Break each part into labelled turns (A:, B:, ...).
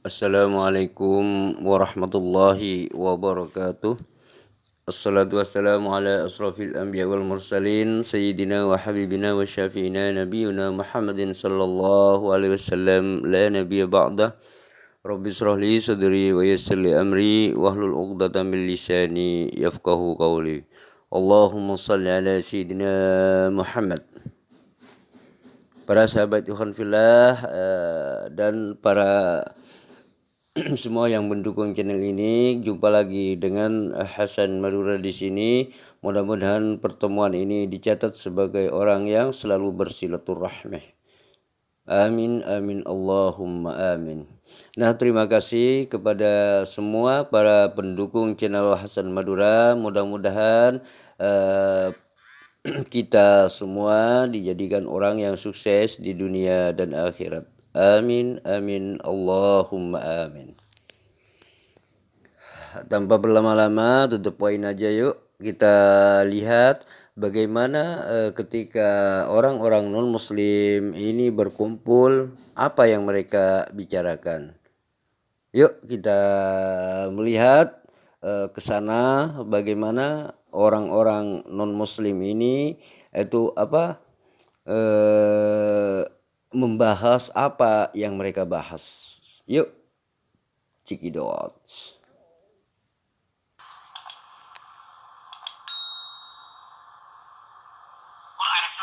A: Assalamualaikum warahmatullahi wabarakatuh. Assalatu wassalamu ala asrafil anbiya wal mursalin sayyidina wa habibina wa syafi'ina nabiyuna Muhammadin sallallahu alaihi wasallam la nabiyya ba'dah. Rabbi israh li sadri wa yassir li amri wahlul 'uqdatam min lisani yafqahu qawli. Allahumma shalli ala sayyidina Muhammad. Para sahabat Tuhan fillah dan para semua yang mendukung channel ini, jumpa lagi dengan Hasan Madura di sini. Mudah-mudahan pertemuan ini dicatat sebagai orang yang selalu bersilaturahmi. Amin amin Allahumma amin. Nah, terima kasih kepada semua para pendukung channel Hasan Madura. Mudah-mudahan kita semua dijadikan orang yang sukses di dunia dan akhirat. Amin amin Allahumma amin. Tanpa berlama-lama, tutup poin aja yuk. Kita lihat bagaimana ketika orang-orang non-muslim ini berkumpul, apa yang mereka bicarakan. Yuk kita melihat ke sana bagaimana orang-orang non-muslim ini itu membahas apa yang mereka bahas. Yuk, cikidot.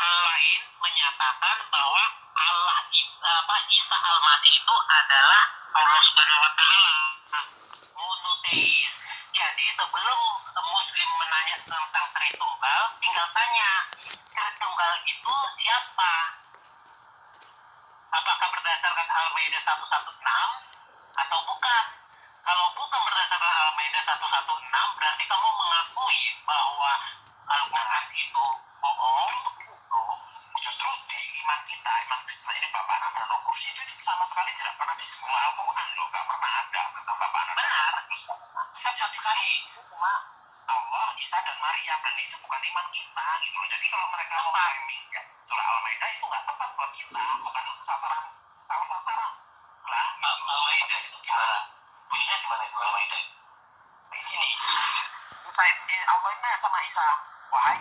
B: Lain menyatakan bahwa Allah Isa Al-Masih itu adalah Allah Subhanahu wa taala. Monoteis. Jadi sebelum muslim menanya tentang Tritunggal, tinggal tanya, Tritunggal itu siapa? Apakah berdasarkan Al-Maidah 116 atau bukan? Kalau bukan berdasarkan Al-Maidah 116, berarti kamu mengakui bahwa Al-Quran itu bohong. Justru di iman kita, iman Kristen ini Bapak Anak dan Roh Kudus itu sama sekali tidak pernah di sekolah Al-Quran loh, gak pernah ada tentang Bapak Anak dan Roh Kudus. Tepat sekali, itu cuma Allah, Isa dan Maria, dan itu bukan iman kita gitu loh. Jadi kalau mereka mau framing ya surah Al-Maidah itu nggak tepat buat kita, bukan sasaran, salah sasaran lah. Al-Maidah itu gimana? Bunyinya gimana itu Al-Maidah? Begini, Allah ini sama Isa, wahai.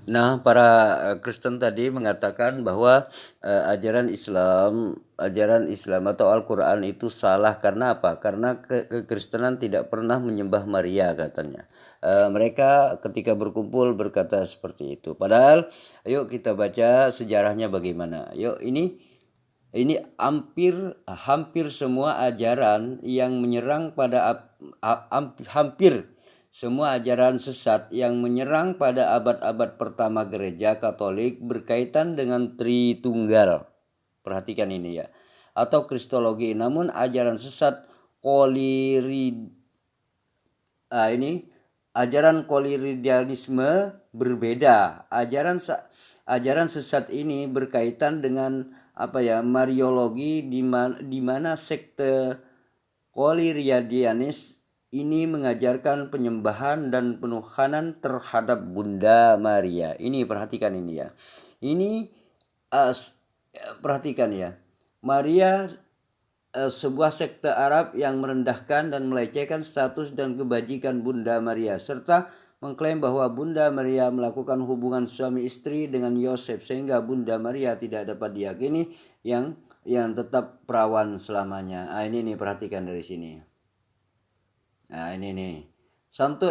A: Nah, para Kristen tadi mengatakan bahwa ajaran Islam atau Al-Quran itu salah karena apa? Karena kekristenan tidak pernah menyembah Maria katanya. Mereka ketika berkumpul berkata seperti itu. Padahal, yuk kita baca sejarahnya bagaimana. Yuk ini hampir semua ajaran yang menyerang pada hampir semua ajaran sesat yang menyerang pada abad-abad pertama gereja Katolik berkaitan dengan Tritunggal. Perhatikan ini ya. Atau Kristologi. Namun ajaran sesat ajaran koliridianisme berbeda. Ajaran sesat ini berkaitan dengan Mariologi di mana sekte koliridianis ini mengajarkan penyembahan dan penuhanan terhadap Bunda Maria. Ini perhatikan ini ya. Ini perhatikan ya. Maria sebuah sekte Arab yang merendahkan dan melecehkan status dan kebajikan Bunda Maria serta mengklaim bahwa Bunda Maria melakukan hubungan suami istri dengan Yosef sehingga Bunda Maria tidak dapat diyakini yang tetap perawan selamanya. Ini nih perhatikan dari sini. Nah, ini nih. Santo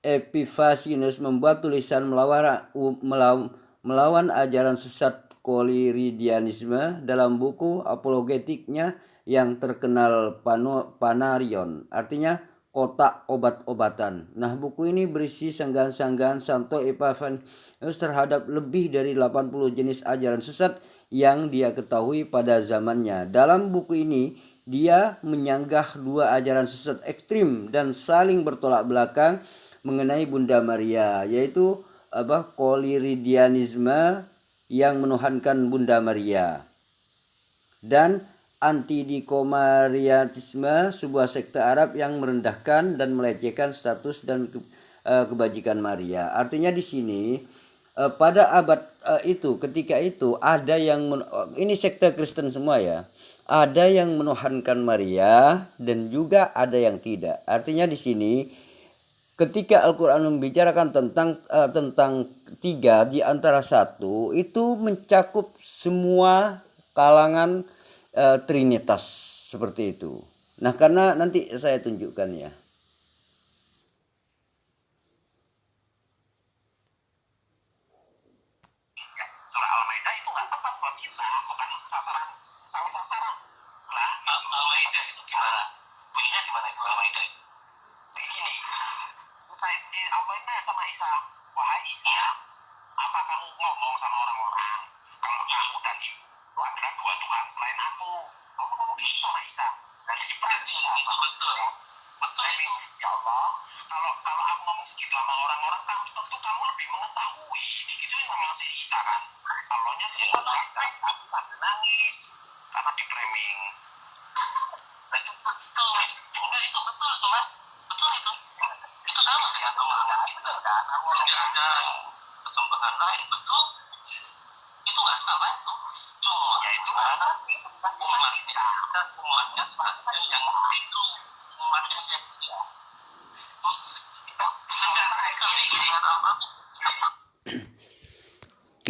A: Epifasius membuat tulisan melawan ajaran sesat koliridianisme dalam buku apologetiknya yang terkenal Panarion, artinya kotak obat-obatan. Nah, buku ini berisi sanggahan-sanggahan Santo Epifanius terhadap lebih dari 80 jenis ajaran sesat yang dia ketahui pada zamannya. Dalam buku ini dia menyanggah dua ajaran sesat ekstrim dan saling bertolak belakang mengenai Bunda Maria, yaitu koliridianisme yang menuhankan Bunda Maria dan antidikomarianisme, sebuah sekte Arab yang merendahkan dan melecehkan status dan kebajikan Maria. Artinya di sini pada abad itu, ketika itu ada yang ini sekte Kristen semua ya. Ada yang menuhankan Maria dan juga ada yang tidak. Artinya di sini ketika Al-Quran membicarakan tentang tiga di antara satu, itu mencakup semua kalangan Trinitas seperti itu. Nah, karena nanti saya tunjukkan ya.
B: Surah Al-Maidah itu nggak tepat buat kita, bukan sasaran, salah sasaran lah. Al-Maidah itu gimana? Bunyinya gimana itu Al-Maidah? Begini, Allah nanya sama Isa, wahai Isa, apa kamu ngomong sama orang-orang kalau aku dan ibu adalah dua Tuhan selain aku? Allah ngomong gitu sama Isa. Dan jadi berarti betul. Betul itu. Ya Allah, kalau aku ngomong segitu sama orang-orang, tentu kamu lebih mengetahui. Digituin sama si Isa kan. Allahnya semua tapi sampai nangis karena di framing. Itu betul. Enggak, itu betul tuh Mas. Betul itu. Itu sama dengan Allah. Betul kan? Tidak ada kesembahan lain. Betul. Itu nggak salah itu. Cuma ya itu umatnya saja yang itu umatnya saja.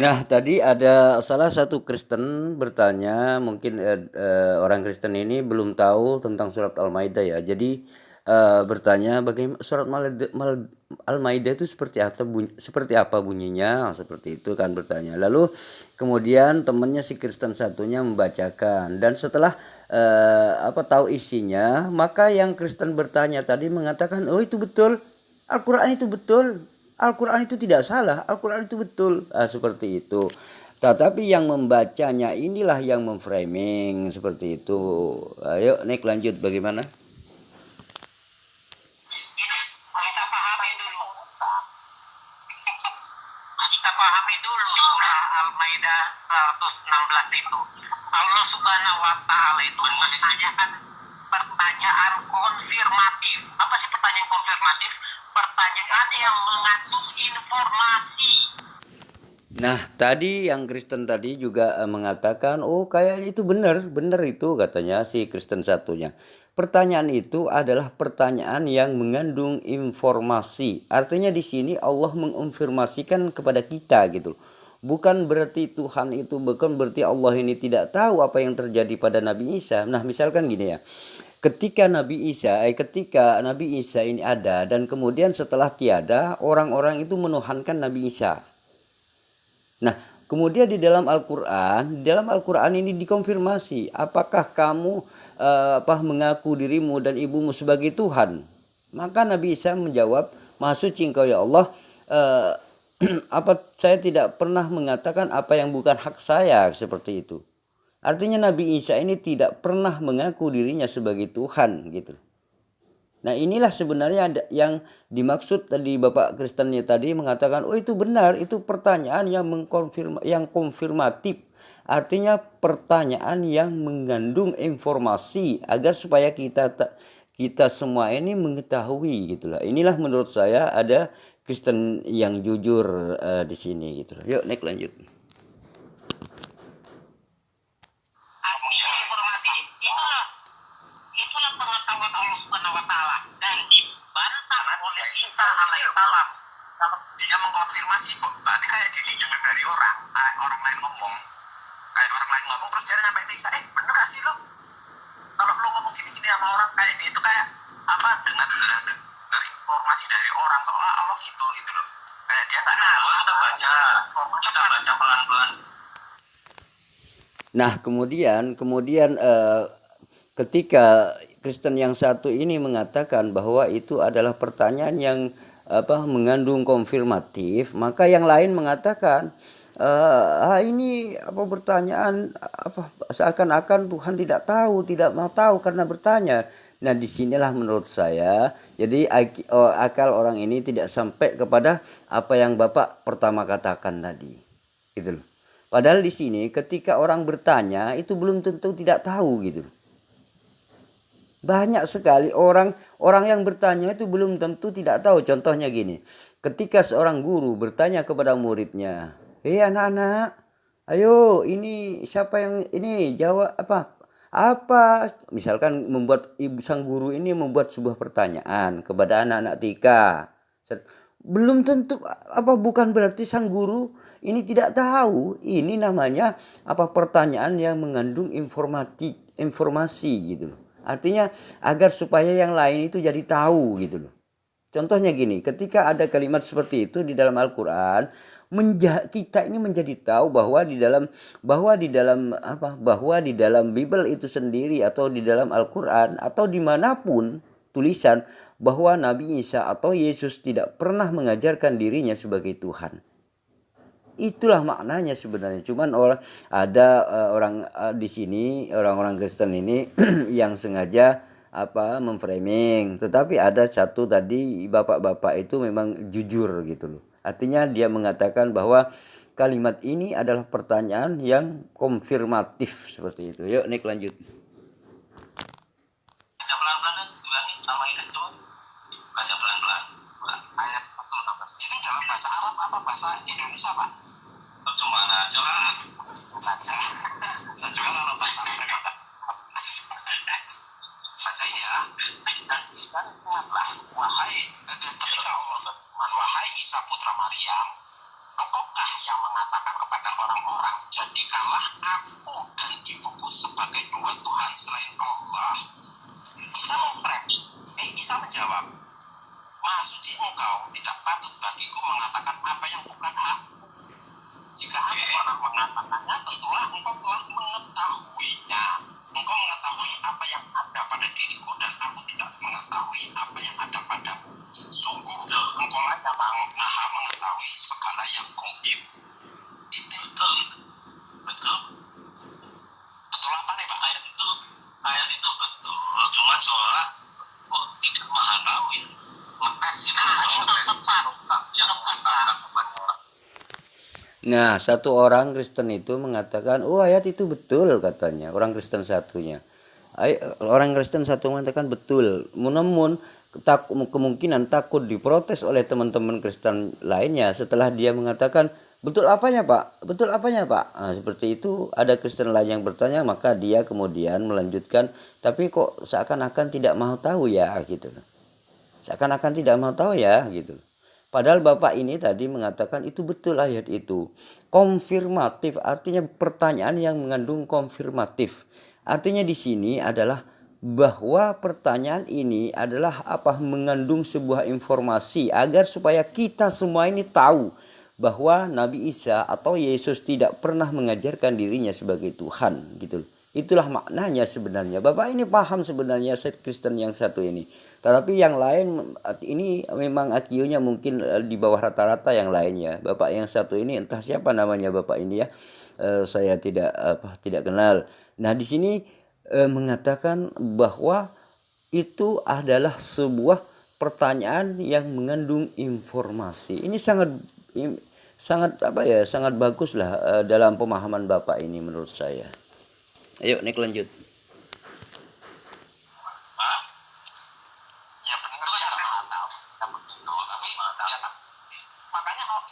A: Nah, tadi ada salah satu Kristen bertanya, mungkin orang Kristen ini belum tahu tentang surat Al-Maidah ya. Jadi bertanya bagaimana surat Al-Maidah itu seperti apa bunyinya, seperti itu kan bertanya. Lalu kemudian temannya si Kristen satunya membacakan, dan setelah tahu isinya, maka yang Kristen bertanya tadi mengatakan, oh itu betul, Al-Quran itu betul, Al-Quran itu tidak salah, Al-Quran itu betul. Seperti itu. Tetapi yang membacanya inilah yang memframing seperti itu. Ayo naik lanjut bagaimana?
B: Kita pahami dulu. Kita pahami dulu surah Al-Maidah 116 itu. Allah Subhanahu wa Ta'ala itu menanyakan pertanyaan konfirmatif. Apa sih pertanyaan konfirmatif? Pertanyaan yang mengandung informasi.
A: Nah, tadi yang Kristen tadi juga mengatakan, oh kayak itu benar itu katanya si Kristen satunya. Pertanyaan itu adalah pertanyaan yang mengandung informasi. Artinya di sini Allah menginformasikan kepada kita gitu. Bukan berarti Tuhan itu, bukan berarti Allah ini tidak tahu apa yang terjadi pada Nabi Isa. Nah, misalkan gini ya. Ketika Nabi Isa ini ada dan kemudian setelah tiada, orang-orang itu menuhankan Nabi Isa. Nah, kemudian di dalam Al-Qur'an ini dikonfirmasi, apakah kamu mengaku dirimu dan ibumu sebagai Tuhan? Maka Nabi Isa menjawab, Maha suci Engkau ya Allah, saya tidak pernah mengatakan apa yang bukan hak saya, seperti itu. Artinya Nabi Isa ini tidak pernah mengaku dirinya sebagai Tuhan gitu. Nah, inilah sebenarnya yang dimaksud tadi Bapak Kristennya tadi mengatakan, oh itu benar, itu pertanyaan yang konfirmatif. Artinya pertanyaan yang mengandung informasi agar supaya kita semua ini mengetahui gitulah. Inilah menurut saya ada Kristen yang jujur di sini gitu. Yuk naik lanjut.
B: Itulah pengetahuan Allah Subhanahu wa Ta'ala dan dibantah oleh Isa alaihissalam. Kalau dia mengkonfirmasi, berarti kayak gini, dengar dari orang lain ngomong, terus dia nyampe ke Isa, bener gak sih lo? Kalau lo ngomong gini-gini sama orang kayak gitu, kayak apa, dengar informasi dari orang seolah Allah gitu loh. Kayak dia nggak tahu. Kita baca pelan-pelan.
A: Nah, kemudian ketika Kristen yang satu ini mengatakan bahwa itu adalah pertanyaan yang mengandung konfirmatif, maka yang lain mengatakan ini pertanyaan seakan-akan Tuhan tidak mau tahu karena bertanya. Nah, disinilah menurut saya jadi akal orang ini tidak sampai kepada apa yang Bapak pertama katakan tadi, gitu loh. Padahal di sini ketika orang bertanya itu belum tentu tidak tahu gitu. Banyak sekali orang yang bertanya itu belum tentu tidak tahu. Contohnya gini, ketika seorang guru bertanya kepada muridnya, anak-anak, ayo ini siapa yang ini jawab apa? Apa? Misalkan ibu sang guru ini membuat sebuah pertanyaan kepada anak-anak TK. Belum tentu apa bukan berarti sang guru ini tidak tahu. Ini namanya apa pertanyaan yang mengandung informasi gitu loh. Artinya agar supaya yang lain itu jadi tahu gitu loh. Contohnya gini, ketika ada kalimat seperti itu di dalam Al-Qur'an, kita ini menjadi tahu bahwa di dalam Bible itu sendiri atau di dalam Al-Qur'an atau dimanapun tulisan bahwa Nabi Isa atau Yesus tidak pernah mengajarkan dirinya sebagai Tuhan. Itulah maknanya sebenarnya. Cuman orang di sini orang-orang Kristen ini yang sengaja memframing. Tetapi ada satu tadi bapak-bapak itu memang jujur gitu loh. Artinya dia mengatakan bahwa kalimat ini adalah pertanyaan yang konfirmatif seperti itu. Yuk Nick lanjut.
B: Baca pelan-pelan ulangi Al-Maidah coba. Baca pelan-pelan. Ayat 14. Ini dalam bahasa Arab apa bahasa Indonesia, Pak? Cuman aja lah. Baca. Saya juga kalau bahasa Arab. Baca ya. Dan ingatlah, wahai ketika Allah berfirman, wahai Isa putra Maryam, engkaukah yang mengatakan kepada orang-orang, jadikanlah aku dan ibuku sebagai dua Tuhan selain Allah. Isa menjawab, Maha suci engkau, tidak patut bagiku mengatakan apa yang bukan hakku. Jika aku pernah mengatakannya, tentulah engkau telah mengetahuinya. Engkau mengetahui apa yang ada pada diriku dan aku tidak mengetahui apa yang ada padamu. Sungguh, engkau lah yang maha mengetahui segala yang gaib. Itu betul. Betul apa nih Pak? Ayat itu betul. Cuma soalnya kok tidak maha tahu ya. Ngetes itu tepat. Yang tepat.
A: Nah, satu orang Kristen itu mengatakan, oh ayat itu betul katanya. Orang Kristen satunya. Orang Kristen satu mengatakan betul. Namun kemungkinan takut diprotes oleh teman-teman Kristen lainnya setelah dia mengatakan, betul apanya Pak? Betul apanya Pak? Nah, seperti itu ada Kristen lain yang bertanya, maka dia kemudian melanjutkan, tapi kok seakan-akan tidak mau tahu ya gitu. Seakan-akan tidak mau tahu ya gitu. Padahal Bapak ini tadi mengatakan itu betul ayat itu. Konfirmatif artinya pertanyaan yang mengandung konfirmatif. Artinya di sini adalah bahwa pertanyaan ini adalah mengandung sebuah informasi agar supaya kita semua ini tahu bahwa Nabi Isa atau Yesus tidak pernah mengajarkan dirinya sebagai Tuhan gitu. Itulah maknanya sebenarnya. Bapak ini paham sebenarnya set Kristen yang satu ini. Tetapi yang lain ini memang IQ-nya mungkin di bawah rata-rata yang lainnya. Bapak yang satu ini entah siapa namanya Bapak ini ya. Saya tidak kenal. Nah, di sini mengatakan bahwa itu adalah sebuah pertanyaan yang mengandung informasi. Ini sangat baguslah dalam pemahaman Bapak ini menurut saya. Ayo Nick lanjut.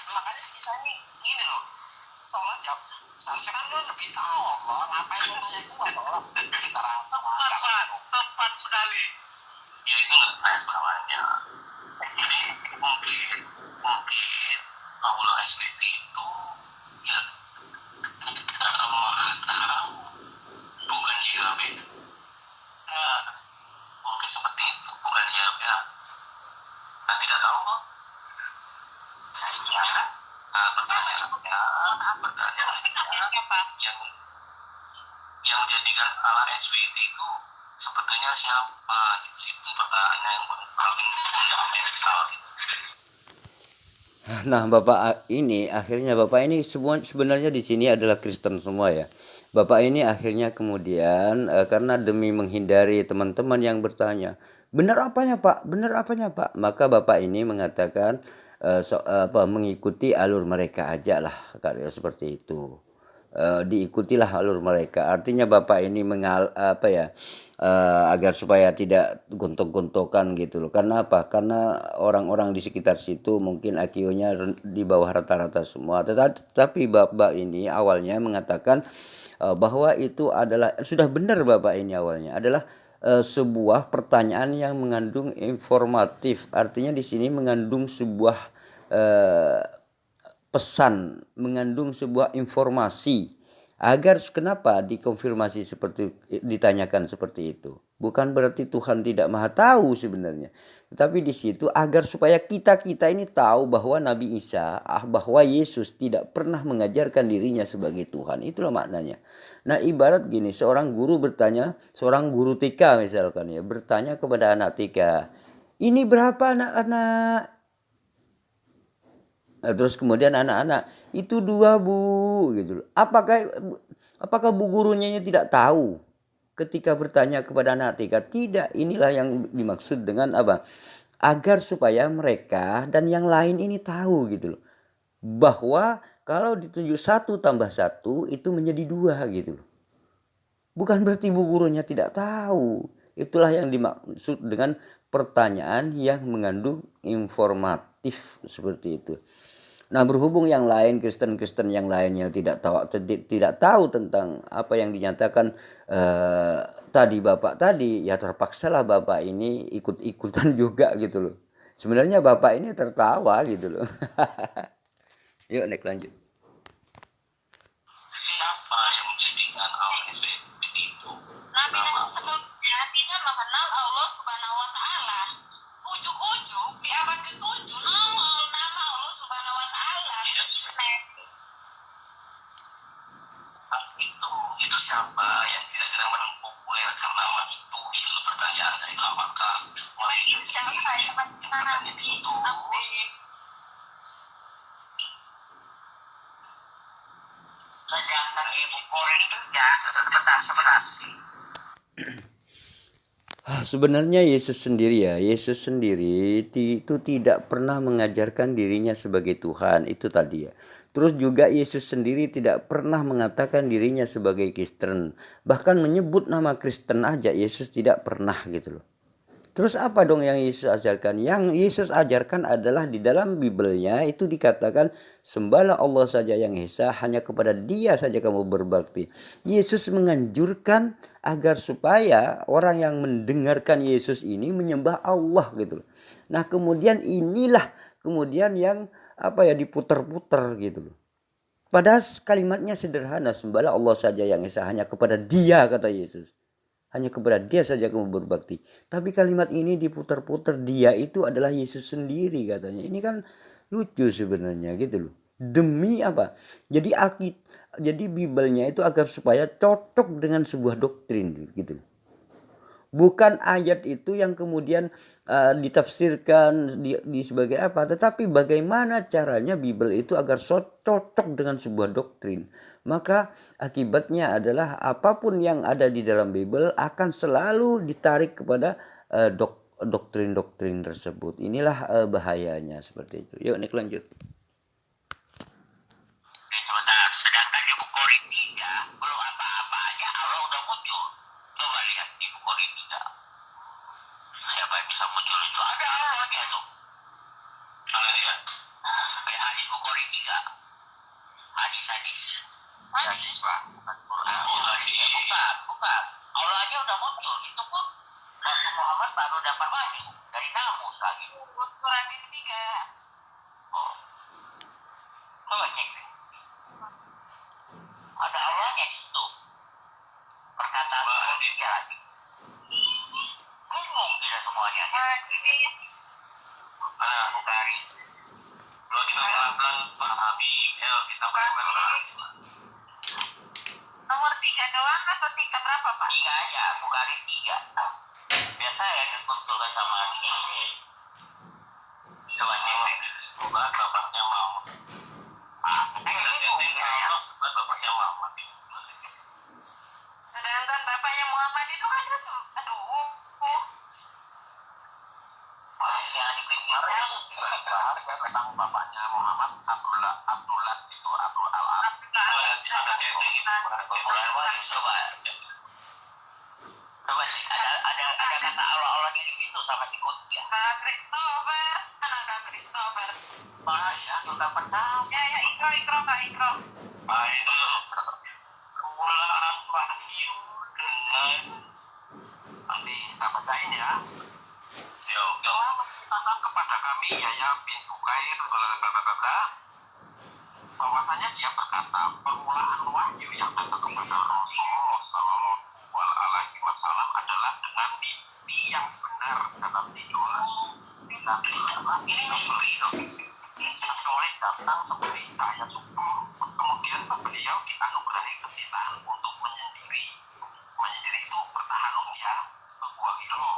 B: Makanya Isa ini gini loh, soalnya jawab, seharusnya kan lo lebih tahu Allah, ngapain lo nanya gue Allah bicara tepat sekali. Ya itu ngetes namanya. Jadi mungkin Allah SWT itu ya kita maha tahu, bukan jawab itu. Nah, mungkin seperti itu, bukan jawab ya. Nah, tidak tahu kok. Pertanyaan yang jadikan ala SWT itu sebetulnya siapa gitu, itu pertanyaan yang paling fundamental gitu.
A: Nah, akhirnya Bapak ini semua sebenarnya di sini adalah Kristen semua ya. Bapak ini akhirnya kemudian karena demi menghindari teman-teman yang bertanya, benar apanya Pak? Benar apanya Pak? Maka Bapak ini mengatakan mengikuti alur mereka aja lah, karya seperti itu. diikutilah alur mereka. Artinya Bapak ini agar supaya tidak gontok-gontokan gitu loh. Karena apa? Karena orang-orang di sekitar situ mungkin IQ-nya di bawah rata-rata semua. Tetapi Bapak ini awalnya mengatakan bahwa itu adalah sudah benar Bapak ini awalnya adalah sebuah pertanyaan yang mengandung informatif. Artinya di sini mengandung sebuah pesan, mengandung sebuah informasi. Agar kenapa dikonfirmasi seperti ditanyakan seperti itu? Bukan berarti Tuhan tidak maha tahu sebenarnya. Tetapi di situ agar supaya kita ini tahu bahwa Nabi Isa, bahwa Yesus tidak pernah mengajarkan dirinya sebagai Tuhan. Itulah maknanya. Nah, ibarat gini, seorang guru guru TK misalkan ya, bertanya kepada anak TK, "Ini berapa anak-anak?" Nah, terus kemudian anak-anak, "Itu 2 Bu," gitu. Apakah bu gurunya tidak tahu ketika bertanya kepada anak TK? Tidak, inilah yang dimaksud dengan apa? Agar supaya mereka dan yang lain ini tahu gitu loh. Bahwa kalau ditunjuk 1 tambah 1 itu menjadi 2 gitu loh. Bukan berarti bu gurunya tidak tahu. Itulah yang dimaksud dengan pertanyaan yang mengandung informatif seperti itu. Nah, berhubung yang lain Kristen yang lainnya tidak tahu tentang apa yang dinyatakan tadi Bapak tadi, ya terpaksalah Bapak ini ikut-ikutan juga gitu loh. Sebenarnya Bapak ini tertawa gitu loh. Yuk naik lanjut.
B: Siapa yang menjadikan Allah seperti itu? Nabi sebelumnya tidak mengenal Allah Subhanahu wa taala. Ujuk-ujuk di abad ke-7 nama Allah Subhanahu wa taala. Itu siapa yang kira-kira mempopulerkan nama itu? Itu pertanyaan dari apakah mereka siapa yang pertanyaan itu? Sedangkan ibu Korea juga sebentar.
A: Sebenarnya Yesus sendiri itu tidak pernah mengajarkan dirinya sebagai Tuhan, itu tadi ya. Terus juga Yesus sendiri tidak pernah mengatakan dirinya sebagai Kristen. Bahkan menyebut nama Kristen aja Yesus tidak pernah gitu loh. Terus apa dong yang Yesus ajarkan? Yang Yesus ajarkan adalah di dalam Bibelnya itu dikatakan sembahlah Allah saja yang esa, hanya kepada Dia saja kamu berbakti. Yesus menganjurkan agar supaya orang yang mendengarkan Yesus ini menyembah Allah gitu. Nah, kemudian inilah yang diputar-putar gitu loh. Padahal kalimatnya sederhana, sembahlah Allah saja yang esa, hanya kepada Dia kata Yesus. Hanya kepada Dia saja kamu berbakti. Tapi kalimat ini diputar-putar, Dia itu adalah Yesus sendiri katanya. Ini kan lucu sebenarnya gitu loh. Demi apa? Jadi Bibelnya itu agar supaya cocok dengan sebuah doktrin gitu loh. Bukan ayat itu yang kemudian ditafsirkan di sebagai apa, tetapi bagaimana caranya Bibel itu agar cocok dengan sebuah doktrin. Maka akibatnya adalah apapun yang ada di dalam Bibel akan selalu ditarik kepada doktrin-doktrin tersebut. Inilah bahayanya seperti itu. Yuk naik lanjut.
B: Sebentar, sedangkan di buku Korin 3 belum apa-apanya Allah udah muncul. Coba lihat di buku Korin 3. Siapa yang bisa muncul itu? Ada Allahnya tuh. Mana dia? Kayak hadis buku Korin 3. Hadis. Hadis Pak. Bukan. Bukan. Allahnya udah muncul. Itu pun Nabi Muhammad baru dapat wahyu dari Namus lagi. Surat ketiga. Oh. Coba cek. Ada Allahnya di situ. Perkataan manusia lagi. Bingung kita semuanya. Bukhari. Kalau kita pelan-pelan pahami, kita pelan-pelan. Nomor 3 doang atau 3 berapa Pak? 3 aja, Bukhari 3. Biasa ya dikumpulkan sama ini. Coba cek. Semoga bapaknya mau. Sebab bapaknya Muhammad. Sedangkan bapaknya Muhammad itu kan yang dipikir tentang bapaknya Muhammad Abdullah itu Abdul Al-Ab. Ada chatting dapat tahu. Ya ikro Kak Ikro. Baik. Permulaan wahyu dengan nanti saya bacain ya. Yo. Telah menceritakan kepada kami Yahya bin Bukair bla bahwasanya dia berkata permulaan wahyu yang datang kepada Rasulullah Sallallahu Alaihi Wasallam adalah dengan mimpi yang benar dalam tidur. Tidak beliau sesuai datang seperti cahaya subuh. Kemudian beliau dianugerahi kecintaan untuk menyendiri. Menyendiri itu bertahanut ya ke Gua Hiro.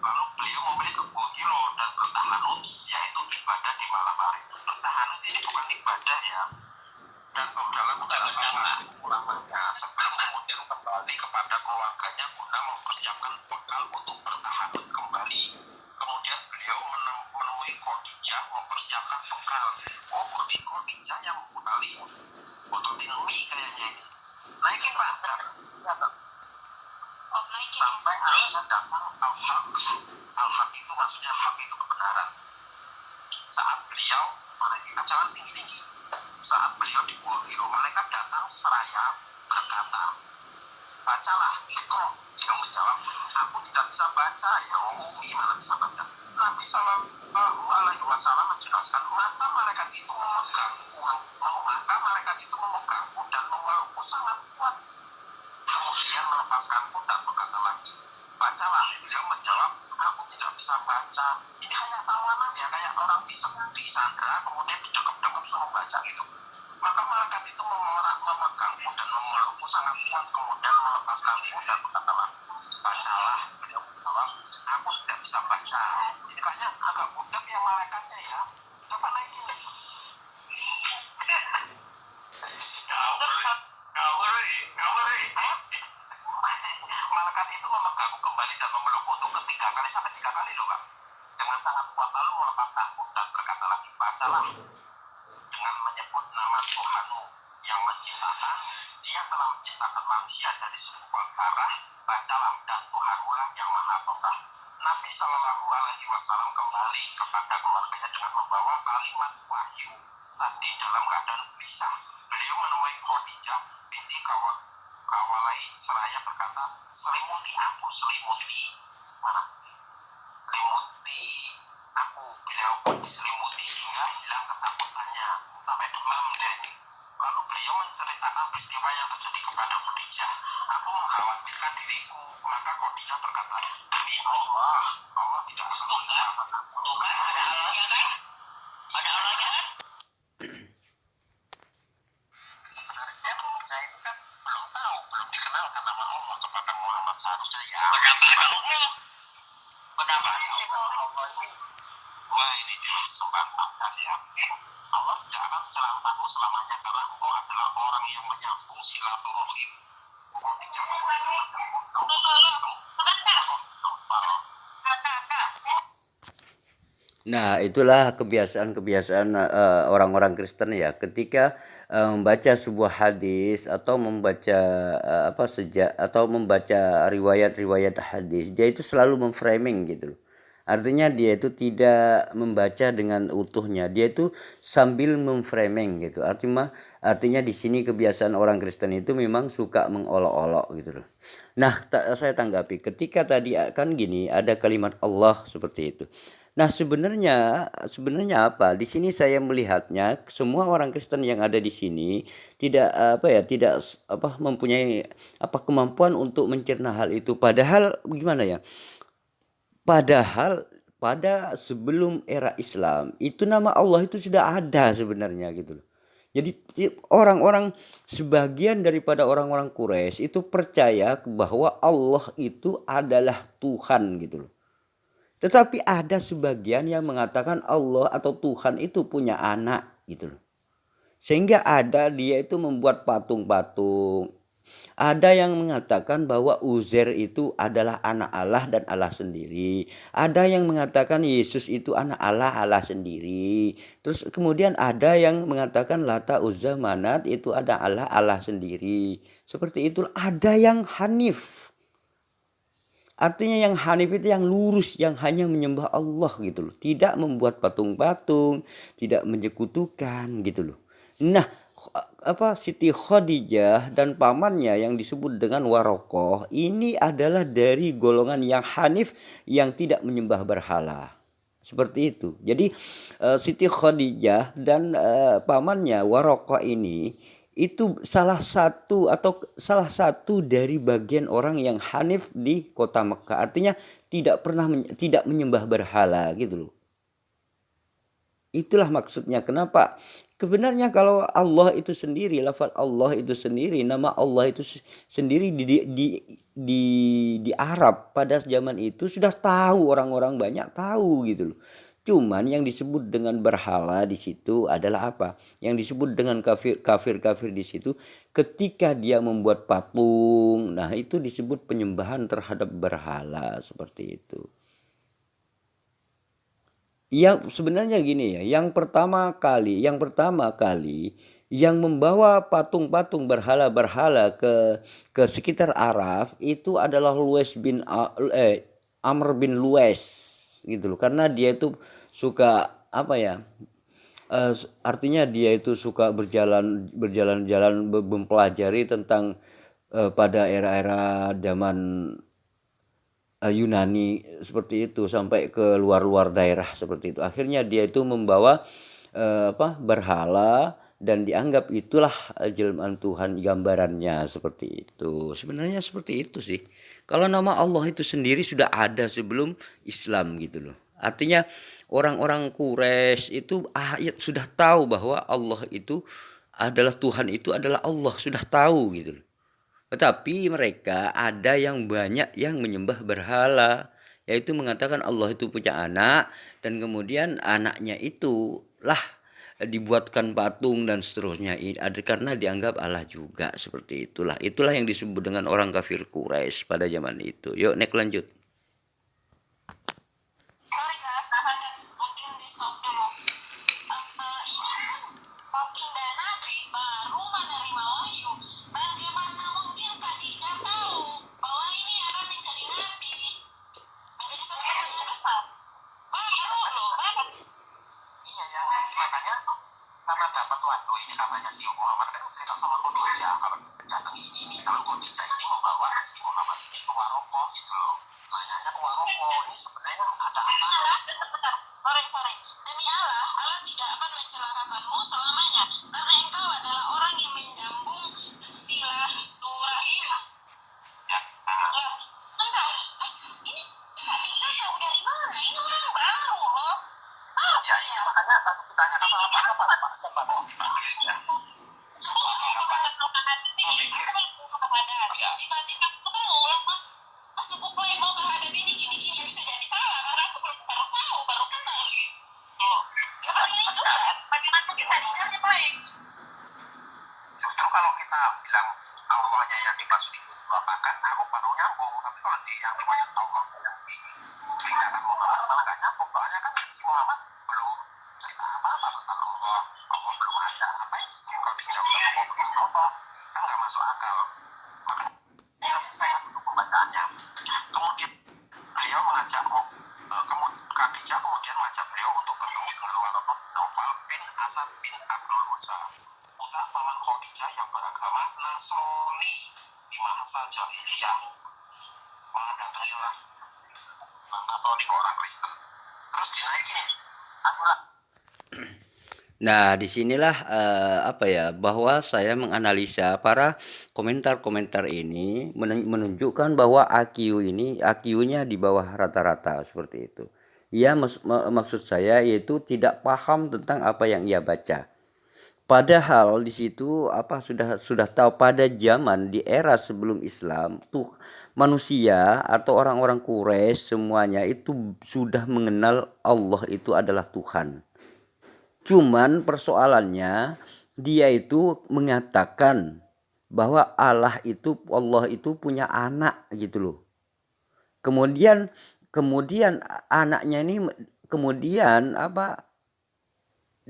B: Lalu beliau memilih ke Gua Hiro dan bertahanut yaitu ibadah di malam hari. Bertahanut ini bukan ibadah ya. Dan dalam ulamanya sebelum kemudian kembali kepada keluarganya guna mempersiapkan bekal untuk bertahanut kembali. Kemudian beliau menemui Khadijah mempersiapkan bekal. Oh, Khadijah yang membekali untuk Tinumi kayaknya ini. Naikin Pak. Sampai akhirnya datang al-haq. Al-haq itu maksudnya hak itu kebenaran. Saat beliau, malaikat jangan tinggi-tinggi. Saat beliau di Gua Hiro, malaikat datang seraya berkata, bacalah Iqra. Beliau menjawab, aku tidak bisa baca ya, Umi mana bisa baca. Nabi Sallallahu Alaihi Wasallam menjelaskan, maka malaikat itu memegangku dan memelukku sangat kuat. Kemudian melepaskanku dan berkata lagi, bacalah. Beliau menjawab, aku tidak bisa baca. Ini kayak tawanan ya, kayak orang disandra kemudian didekap-dekap suruh baca gitu. Maka malaikat itu memegangku dan memelukku sangat kuat, kemudian melepaskanku dan berkata lagi, bacalah. Beliau menjawab, aku tidak bisa baca. Ini kayaknya agak budak ya malaikatnya ya. Coba naikin. Malaikat itu memegangku kembali dan memelukku untuk ketiga kali sampai 3 kali loh Pak. Dengan sangat kuat lalu melepaskanku dan berkata lagi, bacalah dengan menyebut nama Tuhanmu yang menciptakan. Dia telah menciptakan manusia dari sebuah darah. Bacalah dan Tuhanmu lah yang maha besar. Nabi Shallallahu Alaihi Wasallam kembali kepada keluarganya dengan membawa kalimat wahyu tadi dalam keadaan gelisah. Beliau menemui Khadijah binti Kawalai seraya berkata, selimuti aku, selimuti mana? Selimuti aku. Beliau pun diselimuti hingga hilang ketakutannya sampai demam dia ini. Lalu beliau menceritakan peristiwa yang terjadi kepada Khadijah. Aku mengkhawatirkan diriku. Maka Khadijah berkata, demi Allah, Allah tidak akan menyelamatkan aku. Ada Allahnya kan? Ada Allahnya kan? Sebenarnya saya ini kan belum dikenalkan nama Allah kepada Muhammad seharusnya ya. Kenapa ada Allah? Kenapa ada Allah? Allah ini, wah ini dia sembahkan ya. Allah tidak akan menyelamatkanmu selamanya karena engkau adalah orang yang menyambung silaturahim. Engkau dijawab.
A: Nah, itulah kebiasaan-kebiasaan orang-orang Kristen ya. Ketika membaca sebuah hadis atau membaca atau membaca riwayat-riwayat hadis, dia itu selalu memframing gitu loh. Artinya dia itu tidak membaca dengan utuhnya, dia itu sambil memframing gitu. Artinya di sini kebiasaan orang Kristen itu memang suka mengolok-olok gitu loh. Nah, saya tanggapi ketika tadi kan gini, ada kalimat Allah seperti itu. Nah, sebenarnya apa? Di sini saya melihatnya semua orang Kristen yang ada di sini tidak mempunyai kemampuan untuk mencerna hal itu. Padahal gimana ya? Padahal pada sebelum era Islam itu nama Allah itu sudah ada sebenarnya gitu loh. Jadi orang-orang sebagian daripada orang-orang Quraisy itu percaya bahwa Allah itu adalah Tuhan gitu loh. Tetapi ada sebagian yang mengatakan Allah atau Tuhan itu punya anak gitu loh. Sehingga dia itu membuat patung-patung. Ada yang mengatakan bahwa Uzair itu adalah anak Allah dan Allah sendiri. Ada yang mengatakan Yesus itu anak Allah, Allah sendiri. Terus kemudian ada yang mengatakan Lata, Uzza, Manat itu ada Allah, Allah sendiri. Seperti itu. Ada yang Hanif. Artinya yang hanif itu yang lurus, yang hanya menyembah Allah gitu loh. Tidak membuat patung-patung, tidak menyekutukan gitu loh. Nah, Siti Khadijah dan pamannya yang disebut dengan Warokoh ini adalah dari golongan yang hanif, yang tidak menyembah berhala. Seperti itu. Jadi Siti Khadijah dan pamannya Warokoh ini itu salah satu dari bagian orang yang hanif di kota Mekah. Artinya tidak menyembah berhala gitu loh. Itulah maksudnya kenapa sebenarnya kalau Allah itu sendiri, lafaz Allah itu sendiri, nama Allah itu sendiri di Arab pada zaman itu sudah tahu, orang-orang banyak tahu gitu loh. Cuman yang disebut dengan berhala di situ adalah apa? Yang disebut dengan kafir di situ ketika dia membuat patung. Nah, itu disebut penyembahan terhadap berhala seperti itu. Yang sebenarnya gini ya, yang pertama kali yang membawa patung-patung berhala-berhala ke sekitar Araf itu adalah Amr bin Luwais gitu loh. Karena dia itu suka apa ya? Artinya dia itu suka berjalan-jalan mempelajari tentang pada era-era zaman Yunani seperti itu sampai ke luar-luar daerah seperti itu. Akhirnya dia itu membawa berhala dan dianggap itulah jelmaan Tuhan, gambarannya seperti itu. Sebenarnya seperti itu sih. Kalau nama Allah itu sendiri sudah ada sebelum Islam gitu loh. Artinya orang-orang Quraisy itu sudah tahu bahwa Allah itu adalah Tuhan, itu adalah Allah, sudah tahu gitu loh. Tetapi mereka ada yang banyak yang menyembah berhala, yaitu mengatakan Allah itu punya anak dan kemudian anaknya itu lah dibuatkan patung dan seterusnya, karena dianggap Allah juga seperti itulah. Itulah yang disebut dengan orang kafir Quraisy pada zaman itu. Yuk, next lanjut.
B: Sorry kak, tahan mungkin di stop dulu. Ini kan baginda Nabi baru menerima wahyu. Bagaimana mungkin Khadijah tahu bahwa ini akan menjadi nabi? Menjadi satu pertanyaan besar. Baru loh, baru. Iya ya, makanya karena dapat wahyu ini katanya si Muhammad kan cerita sama Khadijah. Datang ini kalau Khadijah ini membawa si Muhammad ini ke Warokoh gitu loh. Nanyanya ke Warokoh, ini sebenarnya ada apa? Sorry. Demi Allah, Allah tidak akan mencelakakanmu selamanya. Karena engkau adalah orang yang menyambung silaturahim. Ya. Lah, bentar. Ini Khadijah tahu dari mana? Ini orang baru loh. Ya, iya. Makanya aku tanya apa? Ya. Tiba-tiba ketemu masih buku yang mau ada gini yang bisa jadi salah karena aku baru tahu, baru kenal. Seperti ini juga. Bagaimana kita dijawabnya baik? Justru kalau kita bilang Allahnya yang dimaksud itu bahkan aku baru nyambung, tapi kalau yang dimaksud Allah yang diberitakan Muhammad malah gak nyambung. Soalnya kan si Muhammad belum cerita apa-apa tentang Allah. Allah belum ada. Apa sih kalau dijauhkan Allah tentang Allah? Kan gak masuk akal. Makanya saya untuk pembacaannya. Kemudian beliau mengajak Khadijah kemudian mengajak beliau untuk ketemu dengan Naufal bin Asad bin Abdul Uzza, putra paman Khadijah yang beragama Nasrani di masa jahiliyah. Datangilah Nasrani orang Kristen, terus dinaikin aturan.
A: Nah, disinilah bahwa saya menganalisa para komentar-komentar ini menunjukkan bahwa IQ-nya di bawah rata-rata seperti itu. Ya, maksud saya yaitu tidak paham tentang apa yang ia baca. Padahal di situ sudah tahu pada zaman di era sebelum Islam tuh manusia atau orang-orang Quraisy semuanya itu sudah mengenal Allah itu adalah Tuhan. Cuman persoalannya dia itu mengatakan bahwa Allah itu punya anak gitu loh. Kemudian anaknya ini kemudian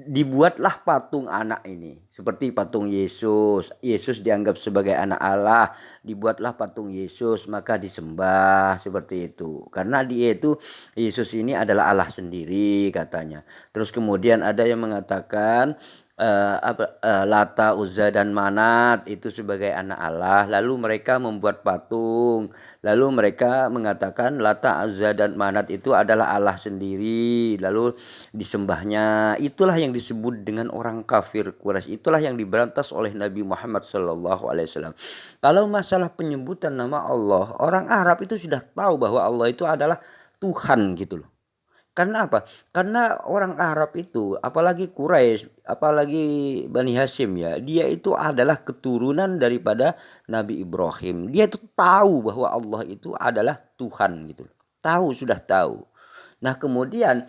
A: dibuatlah patung anak ini seperti patung Yesus. Yesus dianggap sebagai anak Allah, dibuatlah patung Yesus, maka disembah seperti itu. Karena dia itu, Yesus ini adalah Allah sendiri katanya. Terus kemudian ada yang mengatakan Lata, Uzza dan Manat itu sebagai anak Allah. Lalu mereka membuat patung. Lalu mereka mengatakan Lata, Uzza dan Manat itu adalah Allah sendiri. Lalu disembahnya. Itulah yang disebut dengan orang kafir Quraisy. Itulah yang diberantas oleh Nabi Muhammad SAW. Kalau masalah penyebutan nama Allah, orang Arab itu sudah tahu bahwa Allah itu adalah Tuhan gitu loh. Karena apa? Karena orang Arab itu, apalagi Quraisy, apalagi Bani Hashim ya, dia itu adalah keturunan daripada Nabi Ibrahim. Dia itu tahu bahwa Allah itu adalah Tuhan gitu. Tahu, sudah tahu. Nah kemudian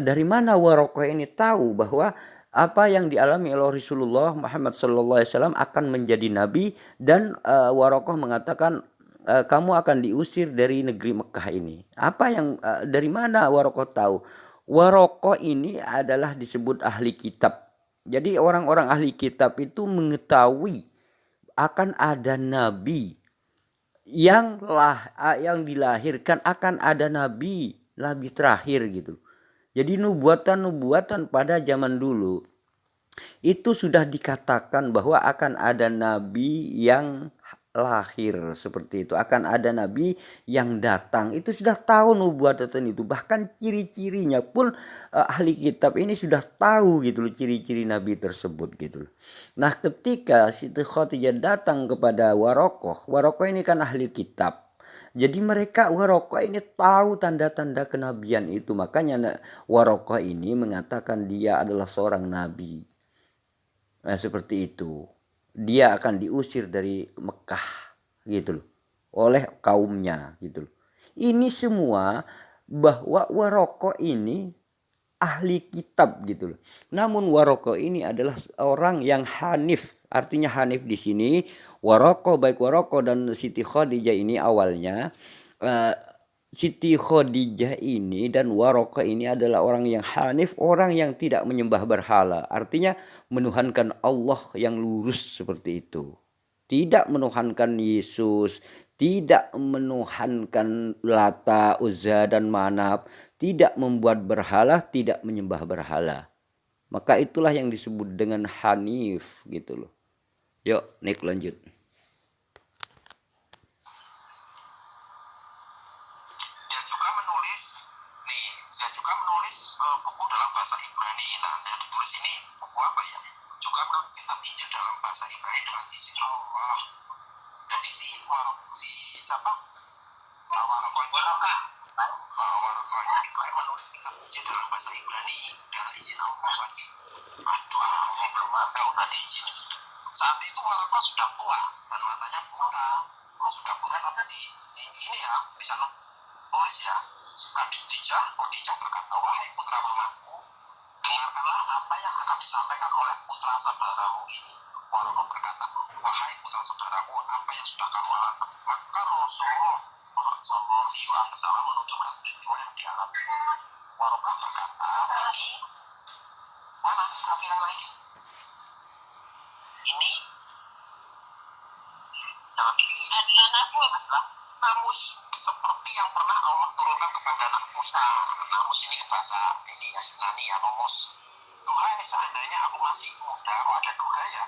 A: dari mana Warokoh ini tahu bahwa apa yang dialami oleh Rasulullah Muhammad SAW akan menjadi nabi, dan Warokoh mengatakan kamu akan diusir dari negeri Mekah ini. Apa yang dari mana Warokoh tahu? Warokoh ini adalah disebut ahli kitab. Jadi orang-orang ahli kitab itu mengetahui akan ada nabi yang dilahirkan, akan ada nabi terakhir gitu. Jadi nubuatan-nubuatan pada zaman dulu itu sudah dikatakan bahwa akan ada nabi yang lahir seperti itu, akan ada nabi yang datang. Itu sudah tahu nubuatan itu, bahkan ciri-cirinya pun ahli kitab ini sudah tahu gitu loh, ciri-ciri nabi tersebut gitu loh. Nah ketika Siti Khadijah datang kepada Warokoh ini kan ahli kitab. Jadi mereka Warokoh ini tahu tanda-tanda kenabian itu. Makanya Warokoh ini mengatakan dia adalah seorang nabi. Nah, seperti itu. Dia akan diusir dari Mekah gitu loh, oleh kaumnya gitu loh. Ini semua bahwa Warokoh ini ahli kitab gitu loh. Namun Warokoh ini adalah orang yang hanif. Artinya hanif di sini Warokoh, baik Warokoh dan Siti Khadijah ini awalnya Siti Khadijah ini dan Warokoh ini adalah orang yang hanif, orang yang tidak menyembah berhala. Artinya menuhankan Allah yang lurus seperti itu. Tidak menuhankan Yesus, tidak menuhankan Lata, Uzza dan Manap, tidak membuat berhala, tidak menyembah berhala. Maka itulah yang disebut dengan hanif gitu loh. Yuk, Nick lanjut.
B: Dia juga menulis, nih, saya juga menulis buku dalam bahasa Ibrani. Nah, yang ditulis ini buku apa ya? Juga menulis kitab Injil dalam bahasa Ibrani dengan izin Allah. Jadi si siapa? Warokoh ini diklaim menulis kitab Injil dalam bahasa Ibrani dengan izin Allah lagi. Aduh, Allah belum ada udah diizinin. Saat itu Warokoh sudah tua dan matanya buta. Sudah buta tapi ini ya bisa nulis ya. Khadijah berkata, wahai putra mamaku, dengarkanlah apa yang akan disampaikan oleh putra saudaramu ini. Warokoh berkata, wahai putra saudaraku, apa yang sudah kamu alami? Maka Rasulullah SAW menuturkan peristiwa yang dialami. Warokoh berkata, ini mana kafilah lagi? Ini jangan begini. Adalah namus seperti yang pernah Allah turunkan kepada anak Musa. Namus ini bahasa ini ya Yunani ya, nomos. Duhai seandainya aku masih muda, kok ada duhai ya?